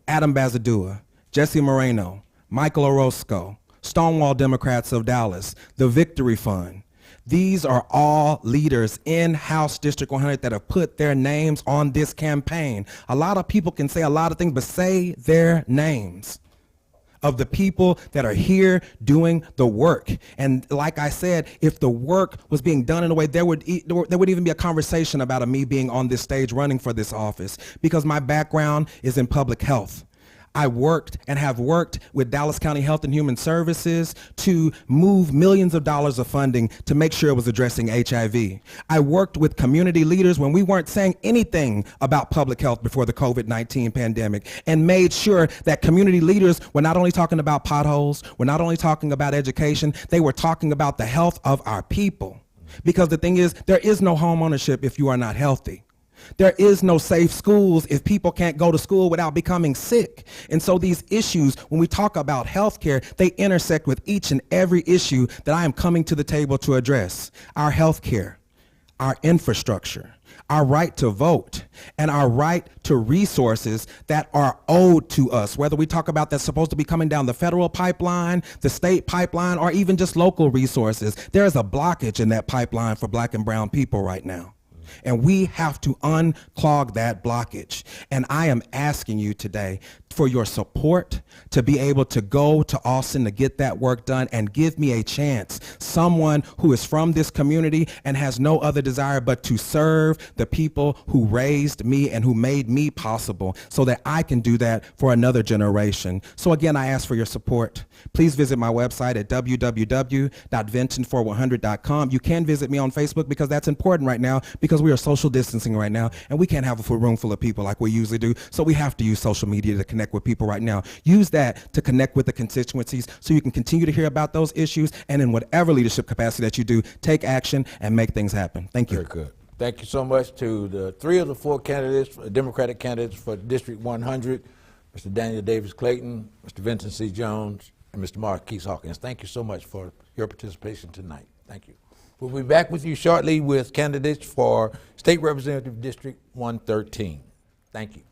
Adam Bazadua, Jesse Moreno, Michael Orozco, Stonewall Democrats of Dallas, the Victory Fund. These are all leaders in House District 100 that have put their names on this campaign. A lot of people can say a lot of things, but say their names of the people that are here doing the work. And like I said, if the work was being done in a way, there would even be a conversation about me being on this stage running for this office, because my background is in public health. I worked and have worked with Dallas County Health and Human Services to move millions of dollars of funding to make sure it was addressing HIV. I worked with community leaders when we weren't saying anything about public health before the COVID-19 pandemic, and made sure that community leaders were not only talking about potholes, were not only talking about education, they were talking about the health of our people. Because the thing is, there is no home ownership if you are not healthy. There is no safe schools if people can't go to school without becoming sick. And so these issues, when we talk about healthcare, they intersect with each and every issue that I am coming to the table to address. Our healthcare, our infrastructure, our right to vote, and our right to resources that are owed to us, whether we talk about that's supposed to be coming down the federal pipeline, the state pipeline, or even just local resources. There is a blockage in that pipeline for black and brown people right now. And we have to unclog that blockage. And I am asking you today for your support to be able to go to Austin to get that work done and give me a chance, someone who is from this community and has no other desire but to serve the people who raised me and who made me possible so that I can do that for another generation. So again, I ask for your support. Please visit my website at www.vinton4100.com. You can visit me on Facebook because that's important right now because we are social distancing right now and we can't have a full room full of people like we usually do. So we have to use social media to connect with people right now. Use that to connect with the constituencies so you can continue to hear about those issues, and in whatever leadership capacity that you do, take action and make things happen. Thank you.
Very good. Thank you so much to the 3 of the 4 candidates, Democratic candidates for District 100, Mr. Daniel Davis Clayton, Mr. Vincent C. Jones, and Mr. Marquise Hawkins. Thank you so much for your participation tonight. Thank you. We'll be back with you shortly with candidates for State Representative District 113. Thank you.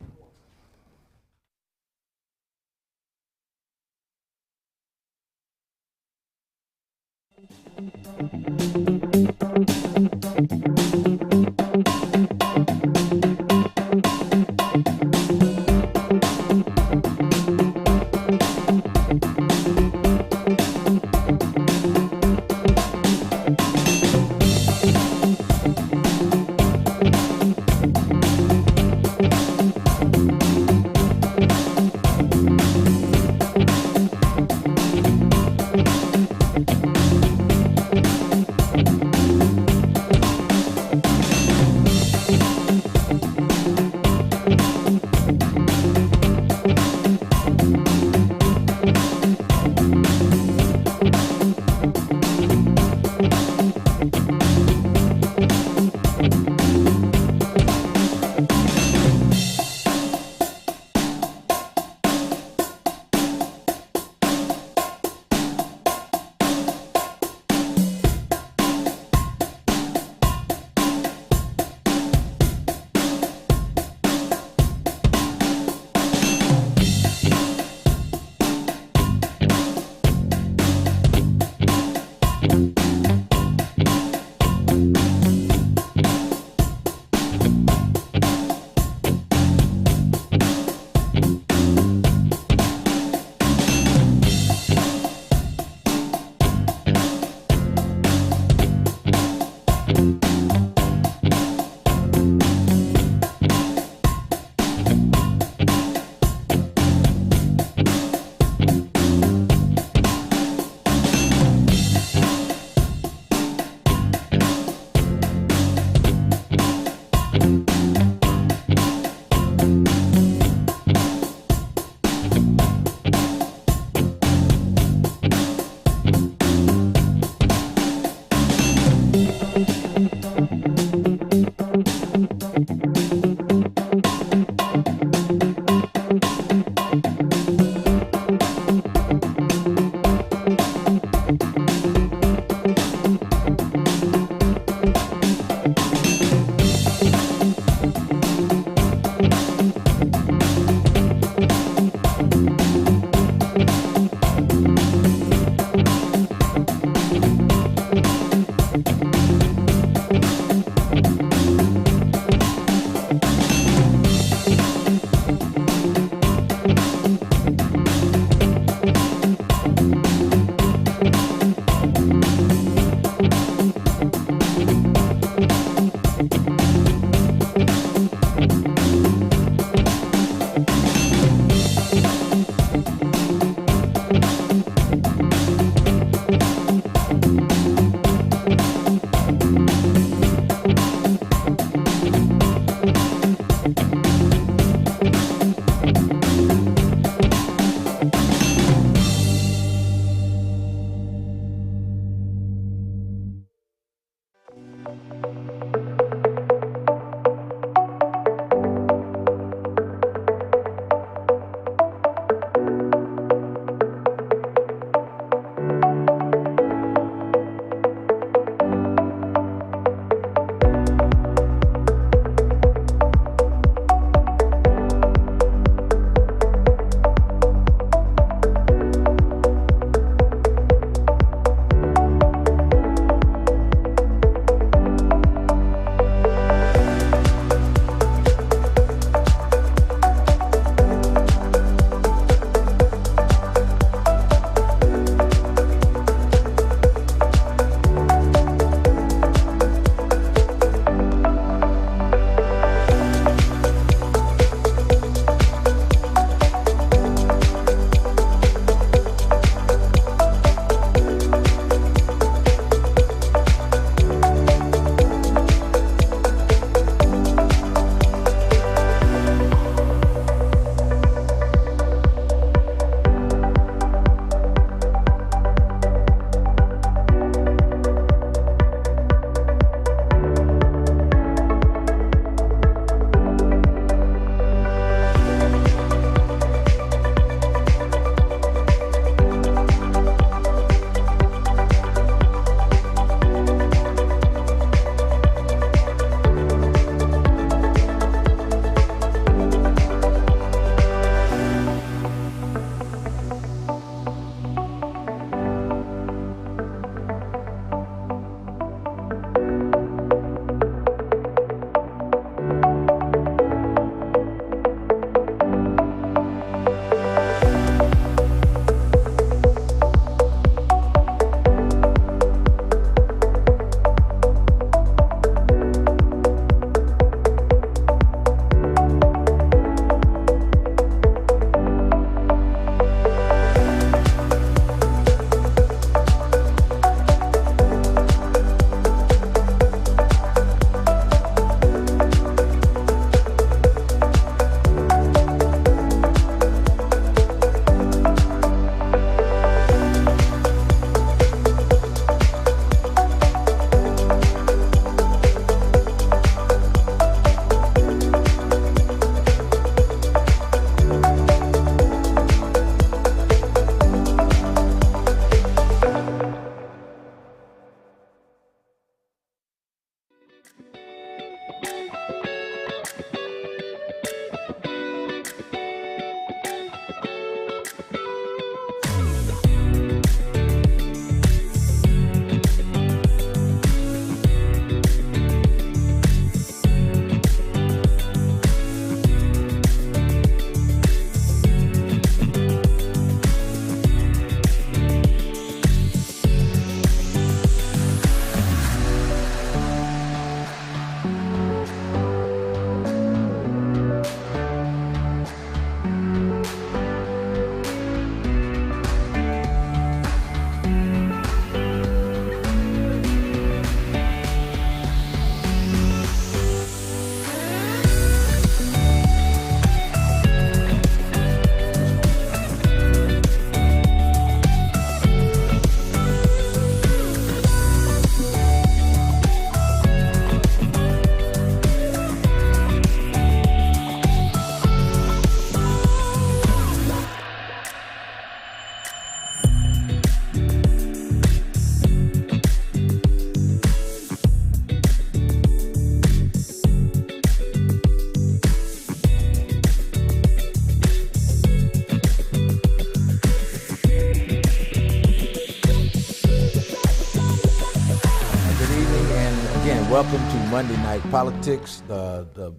welcome to Monday Night Politics, the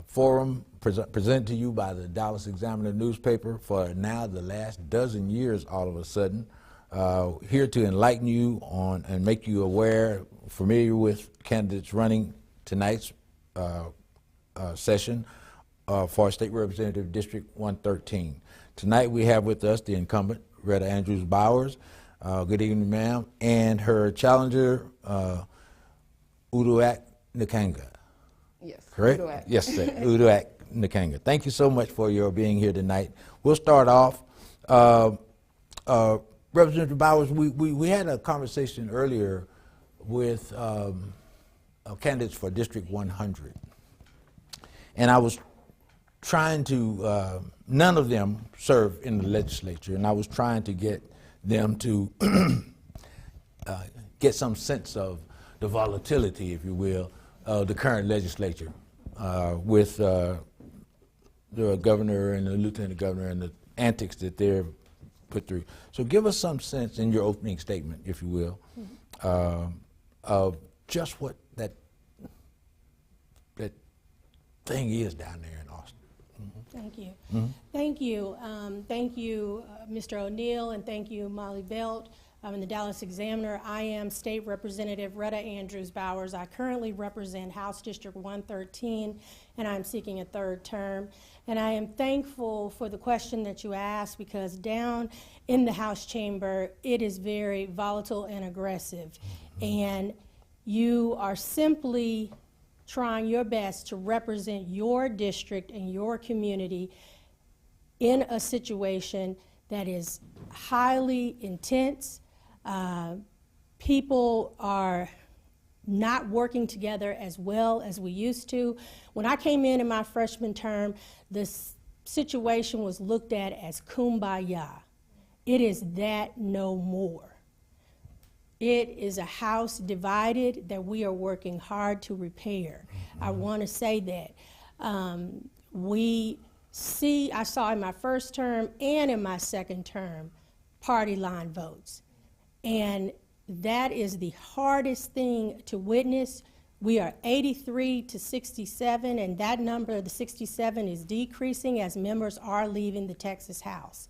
forum presented to you by the Dallas Examiner newspaper for now the last dozen years all of a sudden. Here to enlighten you on and make you aware, familiar with candidates running tonight's session for State Representative District 113. Tonight we have with us the incumbent, Retta Andrews Bowers. Good evening, ma'am, and her challenger, Uduak Nkanga.
Yes.
Correct?
Uduak.
Yes, sir. Uduak Nkanga. Thank you so much for your being here tonight. We'll start off. Representative Bowers, we had a conversation earlier with candidates for District 100. And I was trying to, none of them serve in the legislature, and I was trying to get them to get some sense of the volatility, if you will, of the current legislature with the governor and the lieutenant governor and the antics that they're put through. So give us some sense in your opening statement, if you will, of just what that thing is down there in Austin.
Thank you. Thank you. Thank you, Mr. O'Neill, and thank you, Molly Belt. I'm in the Dallas Examiner. I am State Representative Retta Andrews Bowers. I currently represent House District 113, and I'm seeking a third term. And I am thankful for the question that you asked, because down in the House chamber, it is very volatile and aggressive. And you are simply trying your best to represent your district and your community in a situation that is highly intense. People are not working together as well as we used to. When I came in my freshman term, this situation was looked at as kumbaya. It is that no more. It is a house divided that we are working hard to repair. I want to say that. I saw in my first term and in my second term party line votes. And that is the hardest thing to witness. We are 83 to 67, and that number, the 67, is decreasing as members are leaving the Texas House.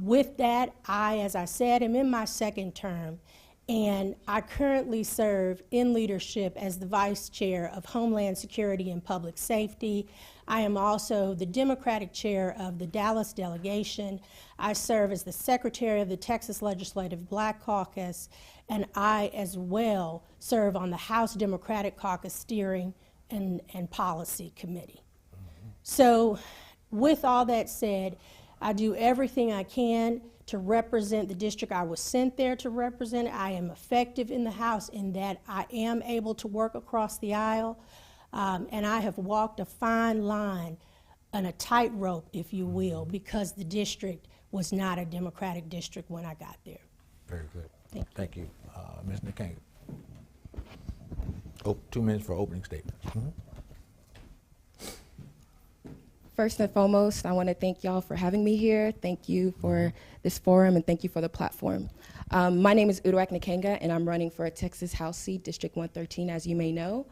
With that, as I said, am in my second term, and I currently serve in leadership as the Vice Chair of Homeland Security and Public Safety. I am also the Democratic Chair of the Dallas Delegation. I serve as the Secretary of the Texas Legislative Black Caucus, and I as well serve on the House Democratic Caucus Steering and Policy Committee. So with all that said, I do everything I can to represent the district I was sent there to represent. I am effective in the House in that I am able to work across the aisle, and I have walked a fine line and a tightrope, if you will, because the district was not a Democratic district when I got there.
Very good.
Thank you.
Ms. Nkanga. 2 minutes for opening statement.
First and foremost, I want to thank y'all for having me here. Thank you for this forum, and thank you for the platform. My name is Uduak Nkanga, and I'm running for a Texas House seat, District 113, as you may know.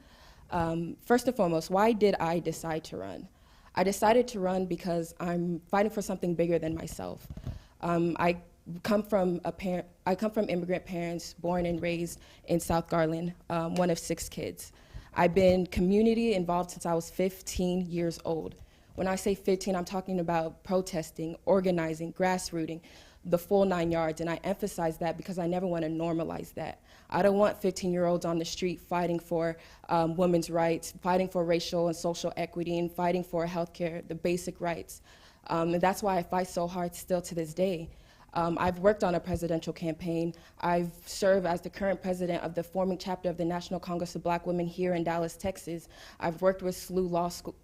First and foremost, why did I decide to run? I decided to run because I'm fighting for something bigger than myself. I come from immigrant parents, born and raised in South Garland, one of 6 kids. I've been community involved since I was 15 years old. When I say 15, I'm talking about protesting, organizing, grassrooting, the full 9 yards, and I emphasize that because I never want to normalize that. I don't want 15-year-olds on the street fighting for women's rights, fighting for racial and social equity, and fighting for healthcare, the basic rights. And that's why I fight so hard still to this day. I've worked on a presidential campaign. I've served as the current president of the forming chapter of the National Congress of Black Women here in Dallas, Texas. I've worked with SLU Law School,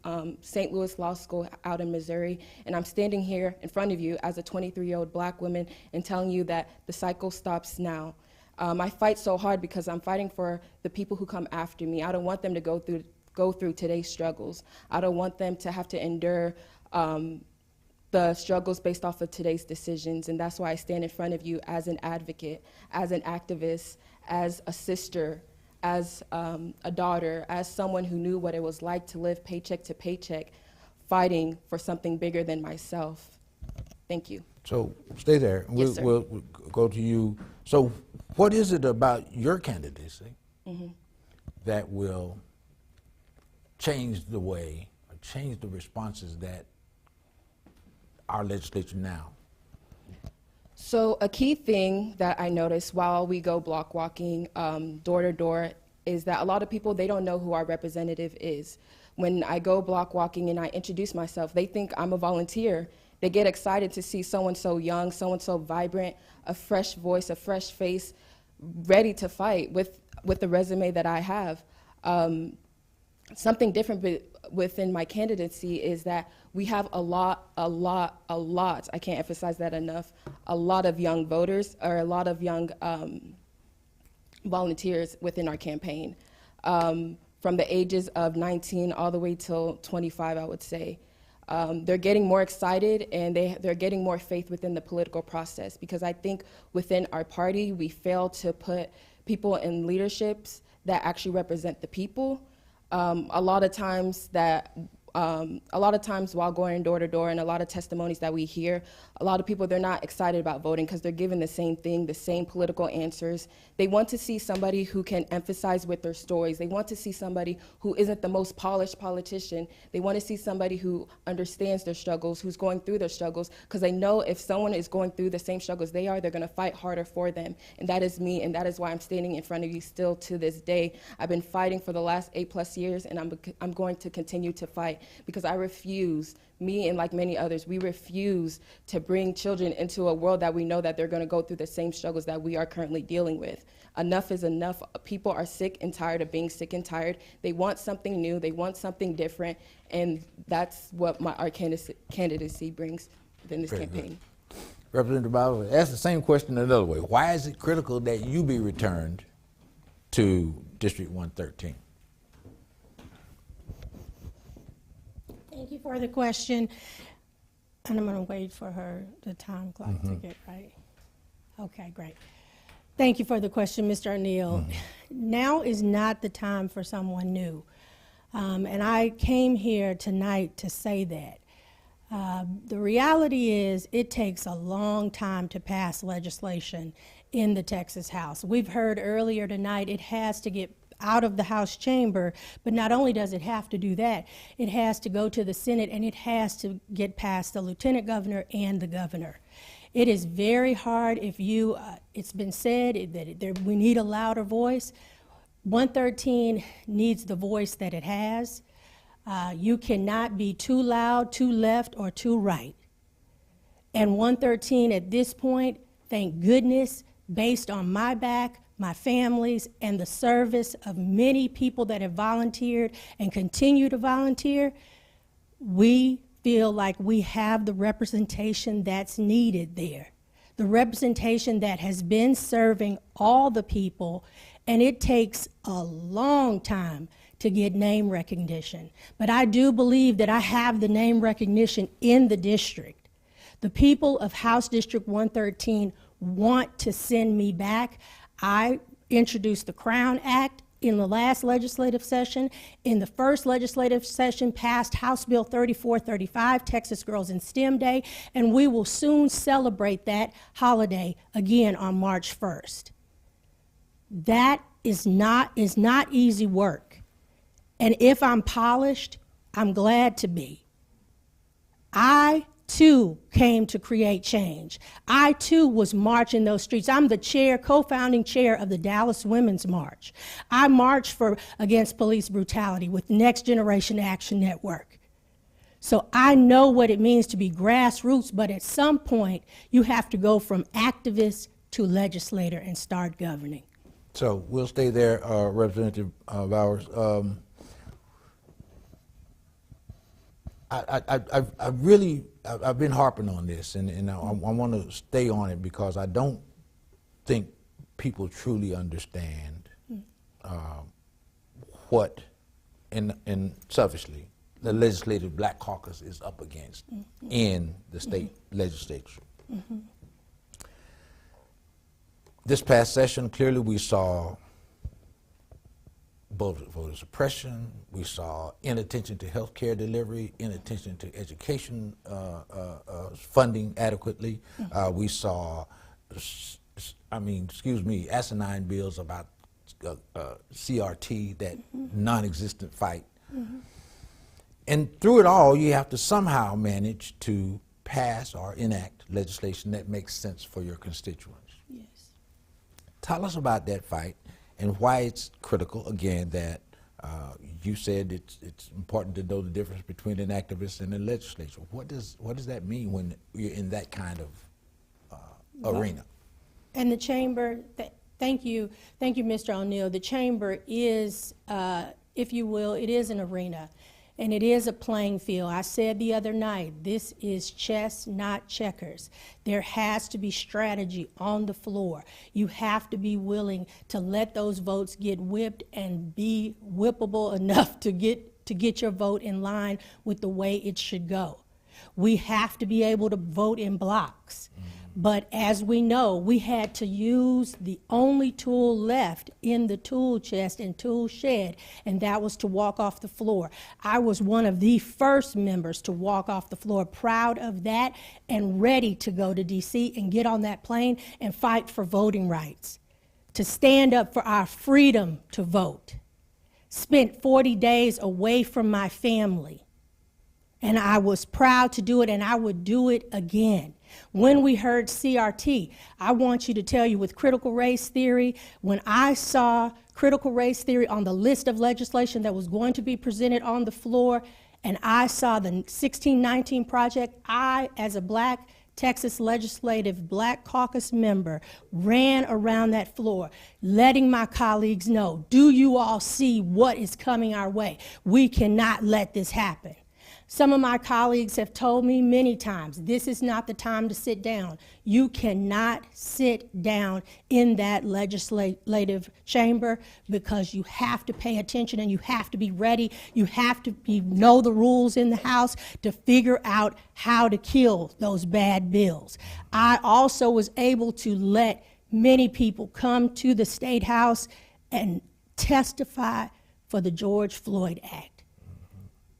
St. Louis Law School out in Missouri, and I'm standing here in front of you as a 23-year-old black woman and telling you that the cycle stops now. I fight so hard because I'm fighting for the people who come after me. I don't want them to go through today's struggles. I don't want them to have to endure the struggles based off of today's decisions, and that's why I stand in front of you as an advocate, as an activist, as a sister, as a daughter, as someone who knew what it was like to live paycheck to paycheck, fighting for something bigger than myself. Thank you.
So stay there.
Yes, sir.
We'll go to you. So what is it about your candidacy that will change the way, or change the responses that our legislature now?
So a key thing that I noticed while we go block walking door to door is that a lot of people, they don't know who our representative is. When I go block walking and I introduce myself, they think I'm a volunteer. They get excited to see someone so young, someone so vibrant, a fresh voice, a fresh face, ready to fight with the resume that I have. Something different within my candidacy is that we have a lot, I can't emphasize that enough, a lot of young voters, or a lot of young volunteers within our campaign. From the ages of 19 all the way till 25, I would say. They're getting more excited, and they're getting more faith within the political process, because I think within our party, we fail to put people in leaderships that actually represent the people. A lot of times while going door to door, and a lot of testimonies that we hear, a lot of people, they're not excited about voting because they're given the same thing, the same political answers. They want to see somebody who can emphasize with their stories. They want to see somebody who isn't the most polished politician. They want to see somebody who understands their struggles, who's going through their struggles, because they know if someone is going through the same struggles they are, they're going to fight harder for them. And that is me, and that is why I'm standing in front of you still to this day. I've been fighting for the last 8+ years, and I'm going to continue to fight, because I refuse, me and like many others, we refuse to bring children into a world that we know that they're going to go through the same struggles that we are currently dealing with. Enough is enough. People are sick and tired of being sick and tired. They want something new. They want something different, and that's what our candidacy brings within this campaign.
Representative Bowers, ask the same question another way. Why is it critical that you be returned to District 113?
Thank you for the question. And I'm going to wait for the time clock to get right. Okay, great. Thank you for the question, Mr. O'Neill. Now is not the time for someone new. And I came here tonight to say that. The reality is it takes a long time to pass legislation in the Texas House. We've heard earlier tonight it has to get out of the House chamber, but not only does it have to do that, it has to go to the Senate, and it has to get past the lieutenant governor and the governor. It is very hard. If you, it's been said that we need a louder voice. 113 needs the voice that it has. You cannot be too loud, too left, or too right. And 113 at this point, thank goodness, based on my back, my family's, and the service of many people that have volunteered and continue to volunteer, we feel like we have the representation that's needed there. The representation that has been serving all the people, and it takes a long time to get name recognition. But I do believe that I have the name recognition in the district. The people of House District 113 want to send me back. I introduced the Crown Act in the last legislative session. In the first legislative session, passed House Bill 3435, Texas Girls in STEM Day, and we will soon celebrate that holiday again on March 1st. That is not easy work. And if I'm polished, I'm glad to be. I too came to create change. I too was marching those streets. I'm the chair, co-founding chair of the Dallas Women's March. I marched against police brutality with Next Generation Action Network. So I know what it means to be grassroots, but at some point you have to go from activist to legislator and start governing.
So we'll stay there, Representative Bowers. I've been harping on this, and I want to stay on it because I don't think people truly understand what, and selfishly, the Legislative Black Caucus is up against in the state legislature. This past session, clearly we saw voter suppression. We saw inattention to health care delivery, inattention to education funding adequately. We saw, asinine bills about CRT, that non-existent fight. And through it all, you have to somehow manage to pass or enact legislation that makes sense for your constituents.
Yes.
Tell us about that fight and why it's critical, again, that you said it's important to know the difference between an activist and a legislator. What does that mean when you're in that kind of arena?
And the chamber, thank you, Mr. O'Neill. The chamber is, if you will, it is an arena. And it is a playing field. I said the other night, this is chess, not checkers. There has to be strategy on the floor. You have to be willing to let those votes get whipped and be whippable enough to get your vote in line with the way it should go. We have to be able to vote in blocks. But as we know, we had to use the only tool left in the tool chest and tool shed, and that was to walk off the floor. I was one of the first members to walk off the floor, proud of that and ready to go to DC and get on that plane and fight for voting rights, to stand up for our freedom to vote. Spent 40 days away from my family, and I was proud to do it, and I would do it again. When we heard CRT, I want you to tell you, with critical race theory, when I saw critical race theory on the list of legislation that was going to be presented on the floor, and I saw the 1619 project, I, as a Black Texas Legislative Black Caucus member, ran around that floor, letting my colleagues know, do you all see what is coming our way? We cannot let this happen. Some of my colleagues have told me many times, this is not the time to sit down. You cannot sit down in that legislative chamber because you have to pay attention and you have to be ready. You have to know the rules in the House to figure out how to kill those bad bills. I also was able to let many people come to the State House and testify for the George Floyd Act.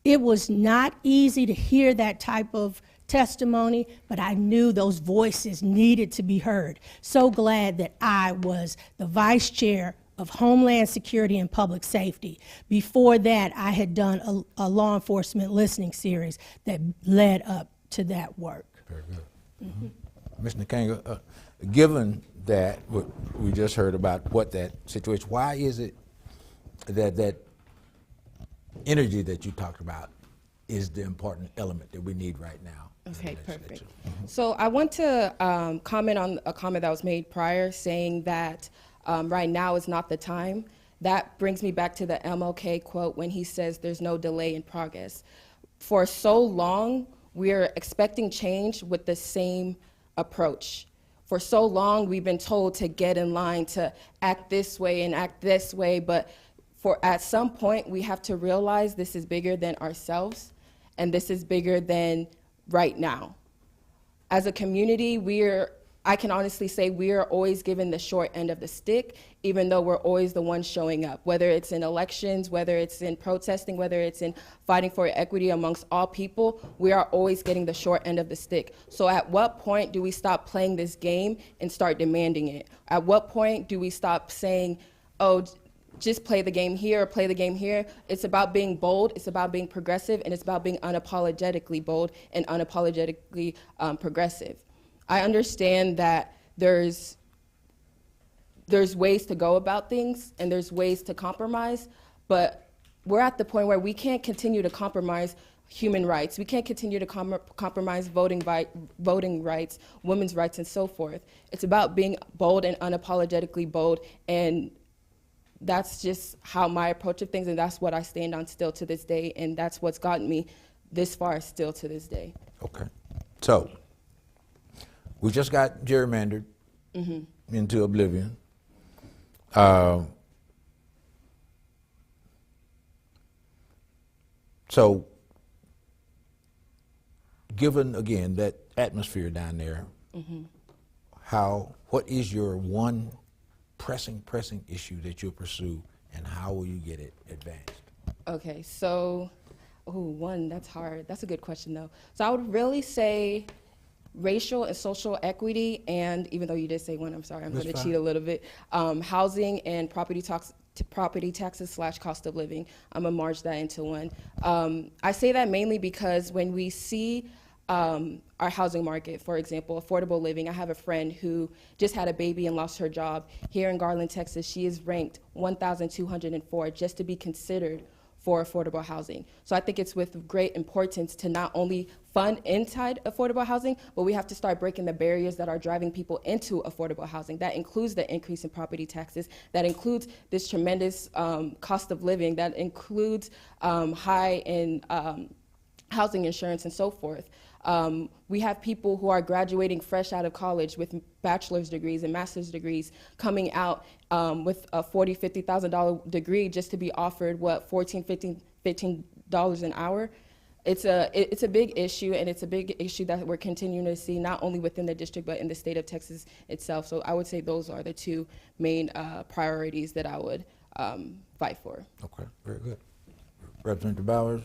It was not easy to hear that type of testimony, but I knew those voices needed to be heard. So glad that I was the vice chair of Homeland Security and Public Safety. Before that, I had done a law enforcement listening series that led up to that work.
Very good. Mm-hmm. Ms. Nkanga, given that what we just heard about what that situation, why is it that energy that you talked about is the important element that we need right now?
Okay, perfect. So I want to comment on a comment that was made prior saying that right now is not the time. That brings me back to the MLK quote when he says there's no delay in progress. For so long, we're expecting change with the same approach. For so long, we've been told to get in line, to act this way and act this way, but at some point, we have to realize this is bigger than ourselves, and this is bigger than right now. As a community, I can honestly say we are always given the short end of the stick, even though we're always the ones showing up, whether it's in elections, whether it's in protesting, whether it's in fighting for equity amongst all people, we are always getting the short end of the stick. So at what point do we stop playing this game and start demanding it? At what point do we stop saying, oh, just play the game here or play the game here? It's about being bold, it's about being progressive, and it's about being unapologetically bold and unapologetically progressive. I understand that there's ways to go about things and there's ways to compromise, but we're at the point where we can't continue to compromise human rights. We can't continue to compromise voting rights, women's rights, and so forth. It's about being bold and unapologetically bold, and that's just how my approach of things, and that's what I stand on still to this day, and that's what's gotten me this far still to this day.
Okay. So, we just got gerrymandered into oblivion. So, given, again, that atmosphere down there, what is your one pressing issue that you'll pursue and how will you get it advanced?
Okay, so, that's hard. That's a good question, though. So I would really say racial and social equity, and even though you did say one, I'm sorry, I'm
That's
going to
fine.
cheat a little bit. Housing and property taxes / cost of living. I'm gonna merge that into one. I say that mainly because when we see our housing market, for example, affordable living. I have a friend who just had a baby and lost her job. Here in Garland, Texas, she is ranked 1,204 just to be considered for affordable housing. So I think it's with great importance to not only fund inside affordable housing, but we have to start breaking the barriers that are driving people into affordable housing. That includes the increase in property taxes, that includes this tremendous cost of living, that includes high in housing insurance and so forth. We have people who are graduating fresh out of college with bachelor's degrees and master's degrees coming out with a $40,000, $50,000 degree just to be offered, $14, $15 an hour. It's a big issue, and it's a big issue that we're continuing to see not only within the district but in the state of Texas itself. So I would say those are the two main priorities that I would fight for.
Okay, very good. Representative Bowers?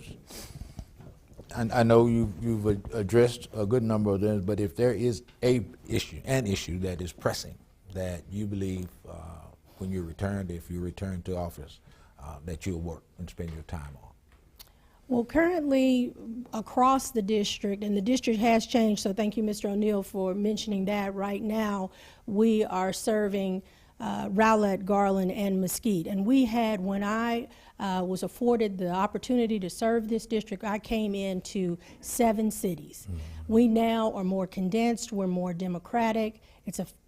I know you've addressed a good number of them, but if there is an issue that is pressing, that you believe when you return to office, that you'll work and spend your time on.
Well, currently across the district, and the district has changed, so thank you, Mr. O'Neill, for mentioning that. Right now, we are serving Rowlett, Garland, and Mesquite. And we had, when I was afforded the opportunity to serve this district, I came into 7 cities. We now are more condensed, we're more democratic.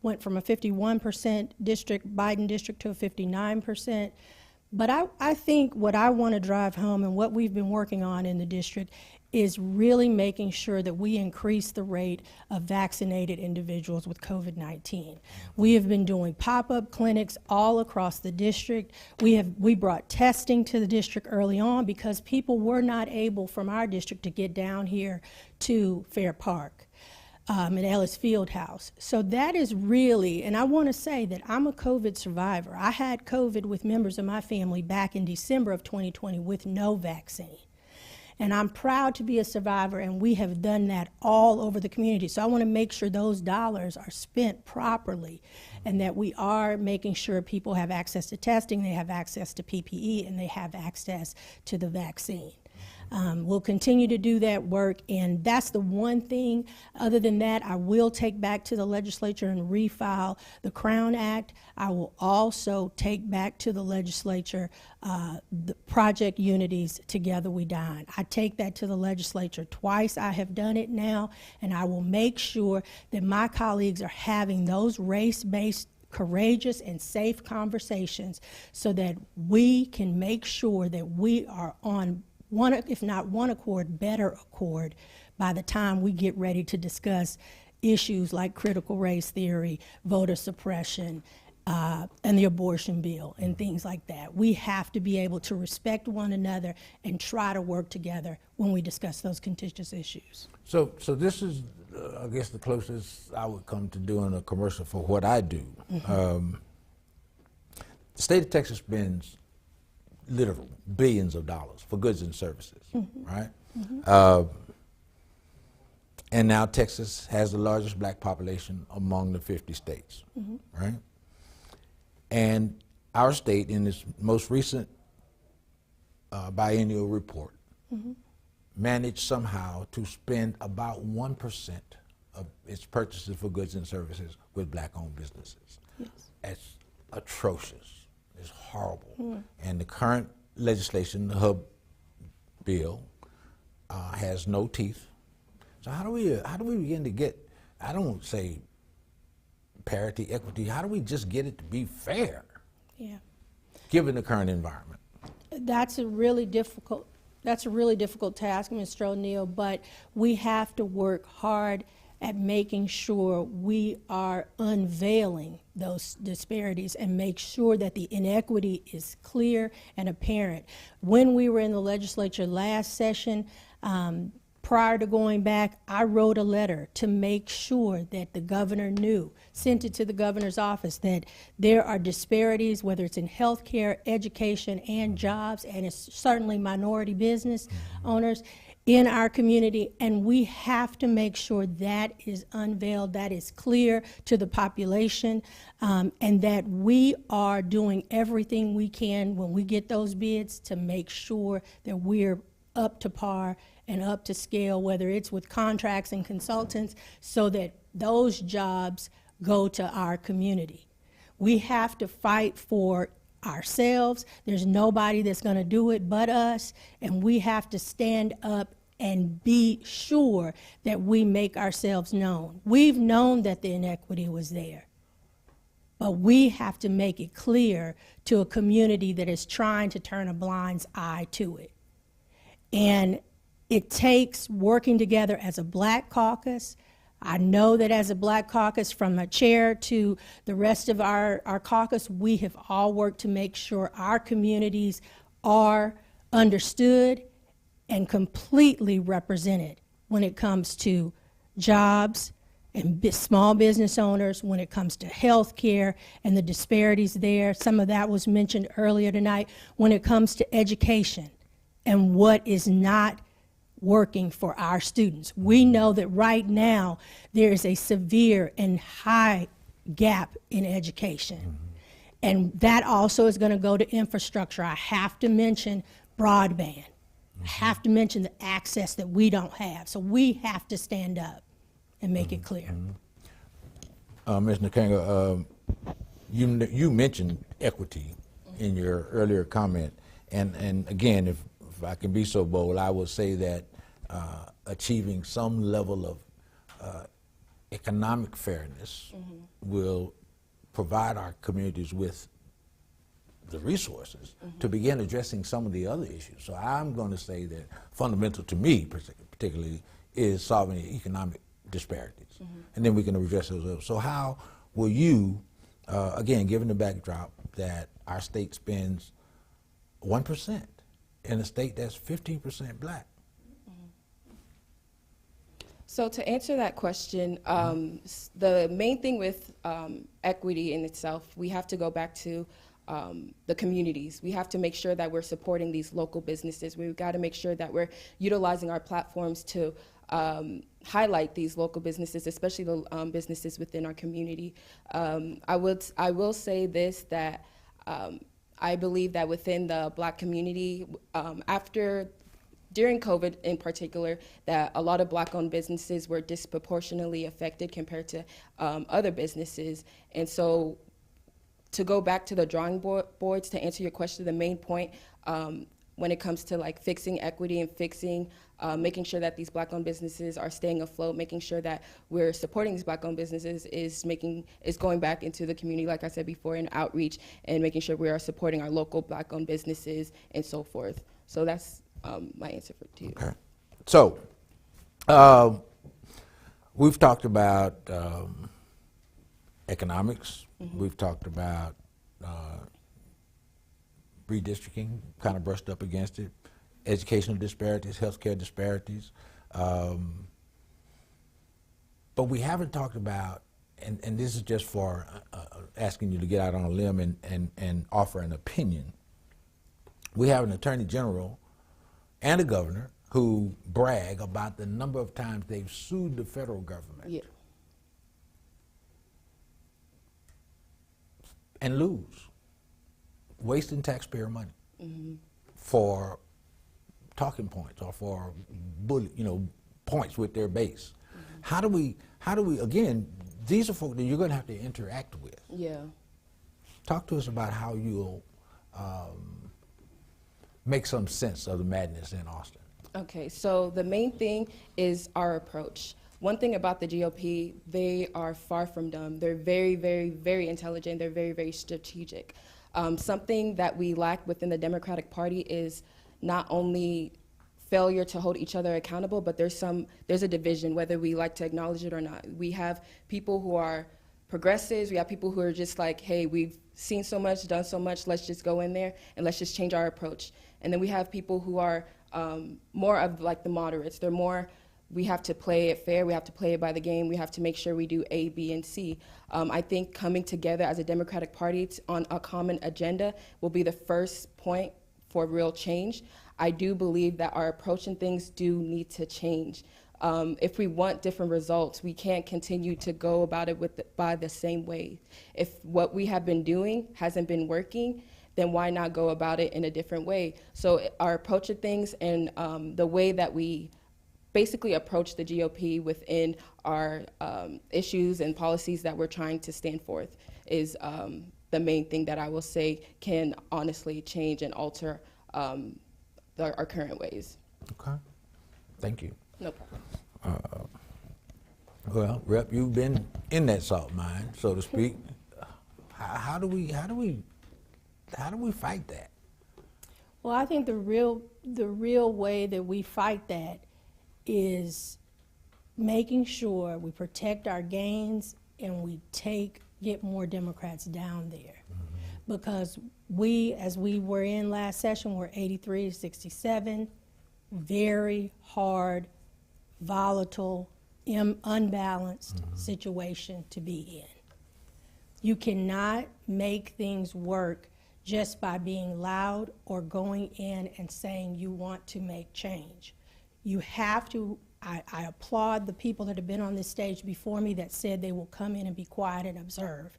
Went from a 51% district, Biden district, to a 59%. But I think what I want to drive home and what we've been working on in the district is really making sure that we increase the rate of vaccinated individuals with COVID-19. We have been doing pop-up clinics all across the district. We brought testing to the district early on because people were not able from our district to get down here to Fair Park. At Ellis Fieldhouse. So that is really, and I want to say that I'm a COVID survivor. I had COVID with members of my family back in December of 2020 with no vaccine. And I'm proud to be a survivor, and we have done that all over the community. So I want to make sure those dollars are spent properly and that we are making sure people have access to testing, they have access to PPE, and they have access to the vaccine. We'll continue to do that work, and that's the one thing. Other than that, I will take back to the legislature and refile the Crown Act. I will also take back to the legislature the Project Unity's Together We Dine. I take that to the legislature twice. I have done it now, and I will make sure that my colleagues are having those race-based courageous and safe conversations so that we can make sure that we are on one, if not one accord, better accord by the time we get ready to discuss issues like critical race theory, voter suppression, and the abortion bill and things like that. We have to be able to respect one another and try to work together when we discuss those contentious issues.
So this is, I guess, the closest I would come to doing a commercial for what I do. The state of Texas spends literal billions of dollars for goods and services, right? And now Texas has the largest black population among the 50 states, right? And our state, in its most recent biennial report, managed somehow to spend about 1% of its purchases for goods and services with black-owned businesses.
Yes.
That's atrocious. It's horrible. And the current legislation, the HUB bill, has no teeth. So how do we begin to get, I don't say parity, equity, how do we just get it to be fair, given the current environment?
That's a really difficult task, Mr. O'Neill, but we have to work hard at making sure we are unveiling those disparities and make sure that the inequity is clear and apparent. When we were in the legislature last session, prior to going back, I wrote a letter to make sure that the governor knew, sent it to the governor's office, that there are disparities, whether it's in healthcare, education, and jobs, and it's certainly minority business owners in our community, and we have to make sure that is unveiled, that is clear to the population, and that we are doing everything we can when we get those bids to make sure that we're up to par and up to scale, whether it's with contracts and consultants, so that those jobs go to our community. We have to fight for ourselves. There's nobody that's going to do it but us, and we have to stand up and be sure that we make ourselves known. We've known that the inequity was there, but we have to make it clear to a community that is trying to turn a blind eye to it. And it takes working together as a Black caucus. I know that as a Black caucus, from the chair to the rest of our caucus, we have all worked to make sure our communities are understood and completely represented when it comes to jobs and small business owners, when it comes to health care and the disparities there. Some of that was mentioned earlier tonight. When it comes to education and what is not working for our students. We know that right now there is a severe and high gap in education. And that also is going to go to infrastructure. I have to mention broadband. I have to mention the access that we don't have. So we have to stand up and make it clear.
Ms. Nakanga, you mentioned equity in your earlier comment, and again, if I can be so bold, I would say that achieving some level of economic fairness will provide our communities with the resources to begin addressing some of the other issues. So I'm going to say that fundamental to me, particularly, is solving the economic disparities, and then we can address those. So how will you, again, given the backdrop that our state spends 1% in a state that's 15% Black?
So to answer that question, the main thing with equity in itself, we have to go back to the communities. We have to make sure that we're supporting these local businesses. We've got to make sure that we're utilizing our platforms to highlight these local businesses, especially the businesses within our community. I will say this, that I believe that within the Black community, during COVID in particular, that a lot of Black-owned businesses were disproportionately affected compared to other businesses. And so to go back to the drawing boards, to answer your question, the main point when it comes to like fixing equity and fixing, making sure that these Black-owned businesses are staying afloat, making sure that we're supporting these Black-owned businesses is going back into the community, like I said before, in outreach, and making sure we are supporting our local Black-owned businesses and so forth. So that's my answer to you.
Okay. So, we've talked about economics. We've talked about redistricting, kind of brushed up against it, educational disparities, healthcare disparities. But we haven't talked about, and this is just for asking you to get out on a limb and offer an opinion. We have an attorney general and a governor who brag about the number of times they've sued the federal government.
Yeah.
And lose, wasting taxpayer money for talking points or for points with their base. How do we again, these are folks that you're going to have to interact with.
Yeah.
Talk to us about how you'll make some sense of the madness in Austin.
Okay, so the main thing is our approach. One thing about the GOP, they are far from dumb. They're very, very, very intelligent. They're very, very strategic. Something that we lack within the Democratic Party is not only failure to hold each other accountable, but there's a division, whether we like to acknowledge it or not. We have people who are progressives. We have people who are just like, hey, we've seen so much, done so much, let's just go in there and let's just change our approach. And then we have people who are more of like the moderates. They're more, we have to play it fair, we have to play it by the game, we have to make sure we do A, B, and C. I think coming together as a Democratic Party on a common agenda will be the first point for real change. I do believe that our approach and things do need to change. If we want different results, we can't continue to go about it by the same way. If what we have been doing hasn't been working, then why not go about it in a different way? So our approach to things and the way that we basically approach the GOP within our issues and policies that we're trying to stand forth is the main thing that I will say can honestly change and alter our current ways.
Okay. Thank you.
No problem.
Well, Rep, you've been in that salt mine, so to speak. How do we fight that?
Well, I think the real way that we fight that is making sure we protect our gains and we get more Democrats down there. Because as we were in last session, we're 83 to 67, very hard, volatile, unbalanced situation to be in. You cannot make things work just by being loud or going in and saying you want to make change. You have to, I applaud the people that have been on this stage before me that said they will come in and be quiet and observe.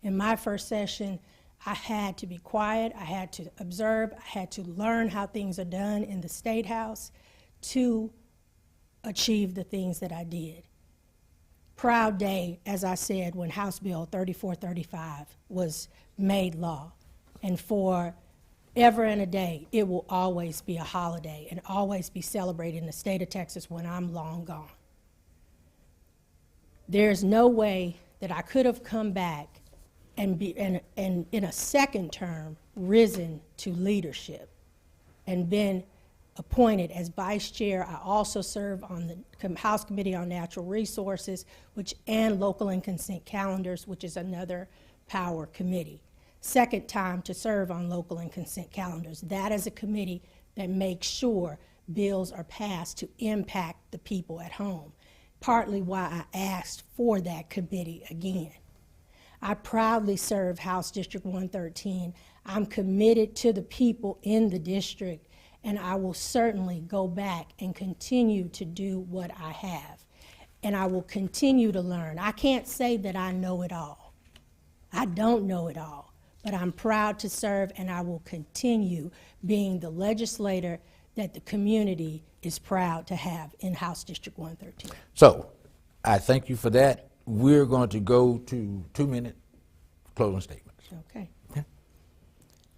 In my first session, I had to be quiet, I had to observe, I had to learn how things are done in the State House to achieve the things that I did. Proud day, as I said, when House Bill 3435 was made law. And for ever and a day, it will always be a holiday and always be celebrated in the state of Texas when I'm long gone. There's no way that I could have come back and in a second term risen to leadership and been appointed as vice chair. I also serve on the House Committee on Natural Resources, and Local and Consent Calendars, which is another power committee. Second time to serve on Local and Consent Calendars. That is a committee that makes sure bills are passed to impact the people at home. Partly why I asked for that committee again. I proudly serve House District 113. I'm committed to the people in the district, and I will certainly go back and continue to do what I have. And I will continue to learn. I can't say that I know it all. I don't know it all, but I'm proud to serve, and I will continue being the legislator that the community is proud to have in House District 113.
So, I thank you for that. We're going to go to 2-minute closing statements.
Okay.
Yeah.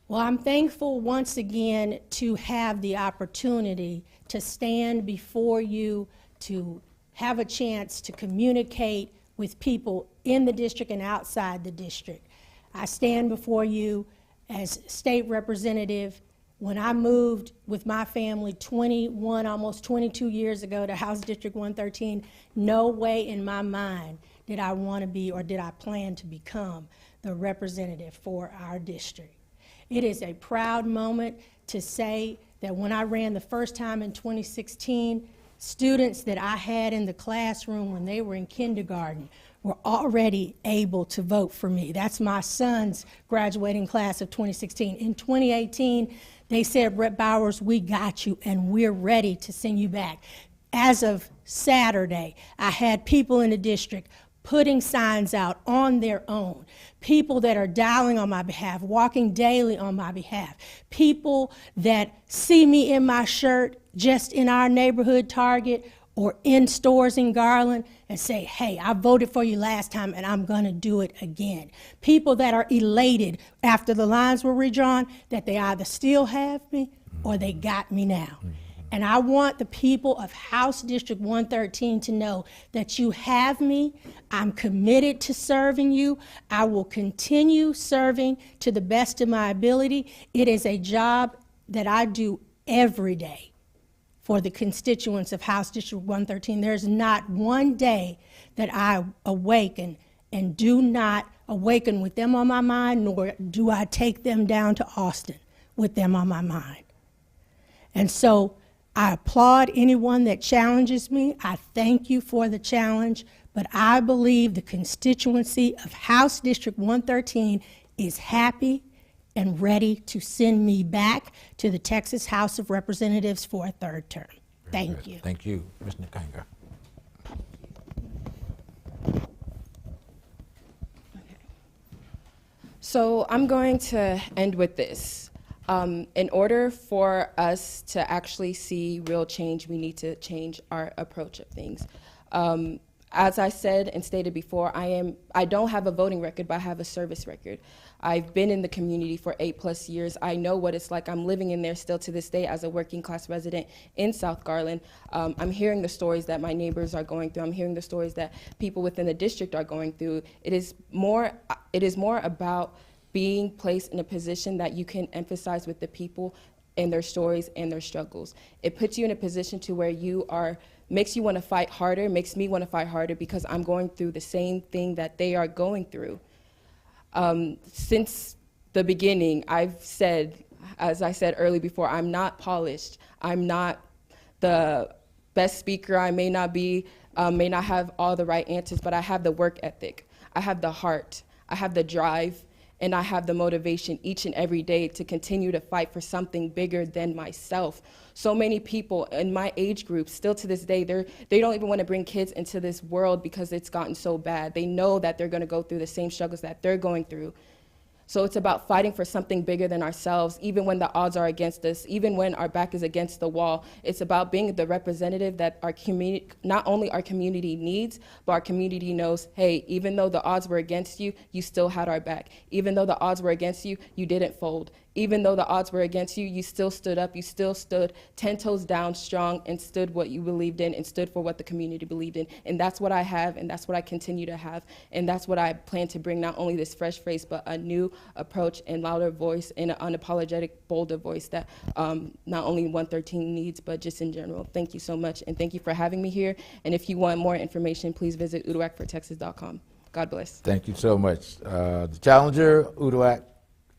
Well, I'm thankful once again to have the opportunity to stand before you, to have a chance to communicate with people in the district and outside the district. I stand before you as state representative. When I moved with my family 21, almost 22 years ago to House District 113, no way in my mind did I want to be or did I plan to become the representative for our district. It is a proud moment to say that when I ran the first time in 2016, students that I had in the classroom when they were in kindergarten were already able to vote for me. That's my son's graduating class of 2016. In 2018, they said, Rep Bowers, we got you and we're ready to send you back. As of Saturday, I had people in the district putting signs out on their own, people that are dialing on my behalf, walking daily on my behalf, people that see me in my shirt just in our neighborhood Target or in stores in Garland and say, hey, I voted for you last time and I'm gonna do it again. People that are elated after the lines were redrawn that they either still have me or they got me now. And I want the people of House District 113 to know that you have me. I'm committed to serving you. I will continue serving to the best of my ability. It is a job that I do every day for the constituents of House District 113. There's not one day that I awaken and do not awaken with them on my mind, nor do I take them down to Austin with them on my mind. And so I applaud anyone that challenges me. I thank you for the challenge, but I believe the constituency of House District 113 is happy and ready to send me back to the Texas House of Representatives for a third term. Thank you.
Thank you, Ms. Nakanga.
So I'm going to end with this. In order for us to actually see real change, we need to change our approach of things. As I said and stated before, I don't have a voting record, but I have a service record. I've been in the community for 8+ years. I know what it's like. I'm living in there still to this day as a working class resident in South Garland. I'm hearing the stories that my neighbors are going through. I'm hearing the stories that people within the district are going through. It is more about being placed in a position that you can emphasize with the people and their stories and their struggles. It puts you in a position to where makes you want to fight harder, makes me want to fight harder because I'm going through the same thing that they are going through. Since the beginning, I've said, as I said earlier before, I'm not polished. I'm not the best speaker. I may not have all the right answers, but I have the work ethic. I have the heart. I have the drive. And I have the motivation each and every day to continue to fight for something bigger than myself. So many people in my age group, still to this day, they don't even want to bring kids into this world because it's gotten so bad. They know that they're going to go through the same struggles that they're going through. So it's about fighting for something bigger than ourselves, even when the odds are against us, even when our back is against the wall. It's about being the representative that our community, not only our community needs, but our community knows, hey, even though the odds were against you, you still had our back. Even though the odds were against you, you didn't fold. Even though the odds were against you, you still stood up, you still stood 10 toes down strong and stood what you believed in and stood for what the community believed in. And that's what I have, and that's what I continue to have. And that's what I plan to bring, not only this fresh face, but a new approach and louder voice and an unapologetic, bolder voice that not only 113 needs, but just in general. Thank you so much, and thank you for having me here. And if you want more information, please visit uduakfortexas.com. God bless.
Thank you so much. The challenger, Uduak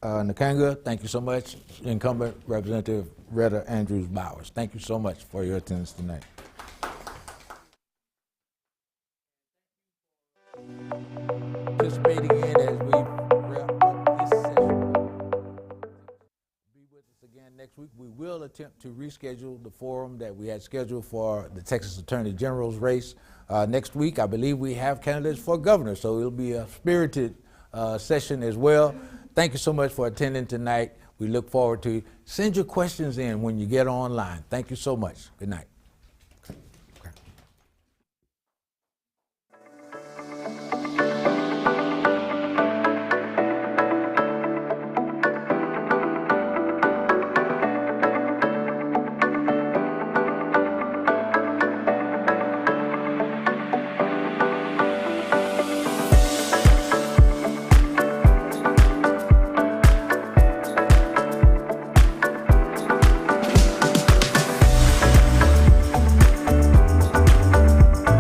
Nakanga, thank you so much. Incumbent Representative Retta Andrews Bowers, thank you so much for your attendance tonight. Participating in as we wrap up this session. Be with us again next week. We will attempt to reschedule the forum that we had scheduled for the Texas Attorney General's race. Next week, I believe we have candidates for governor, so it'll be a spirited session as well. Thank you so much for attending tonight. We look forward to send your questions in when you get online. Thank you so much. Good night.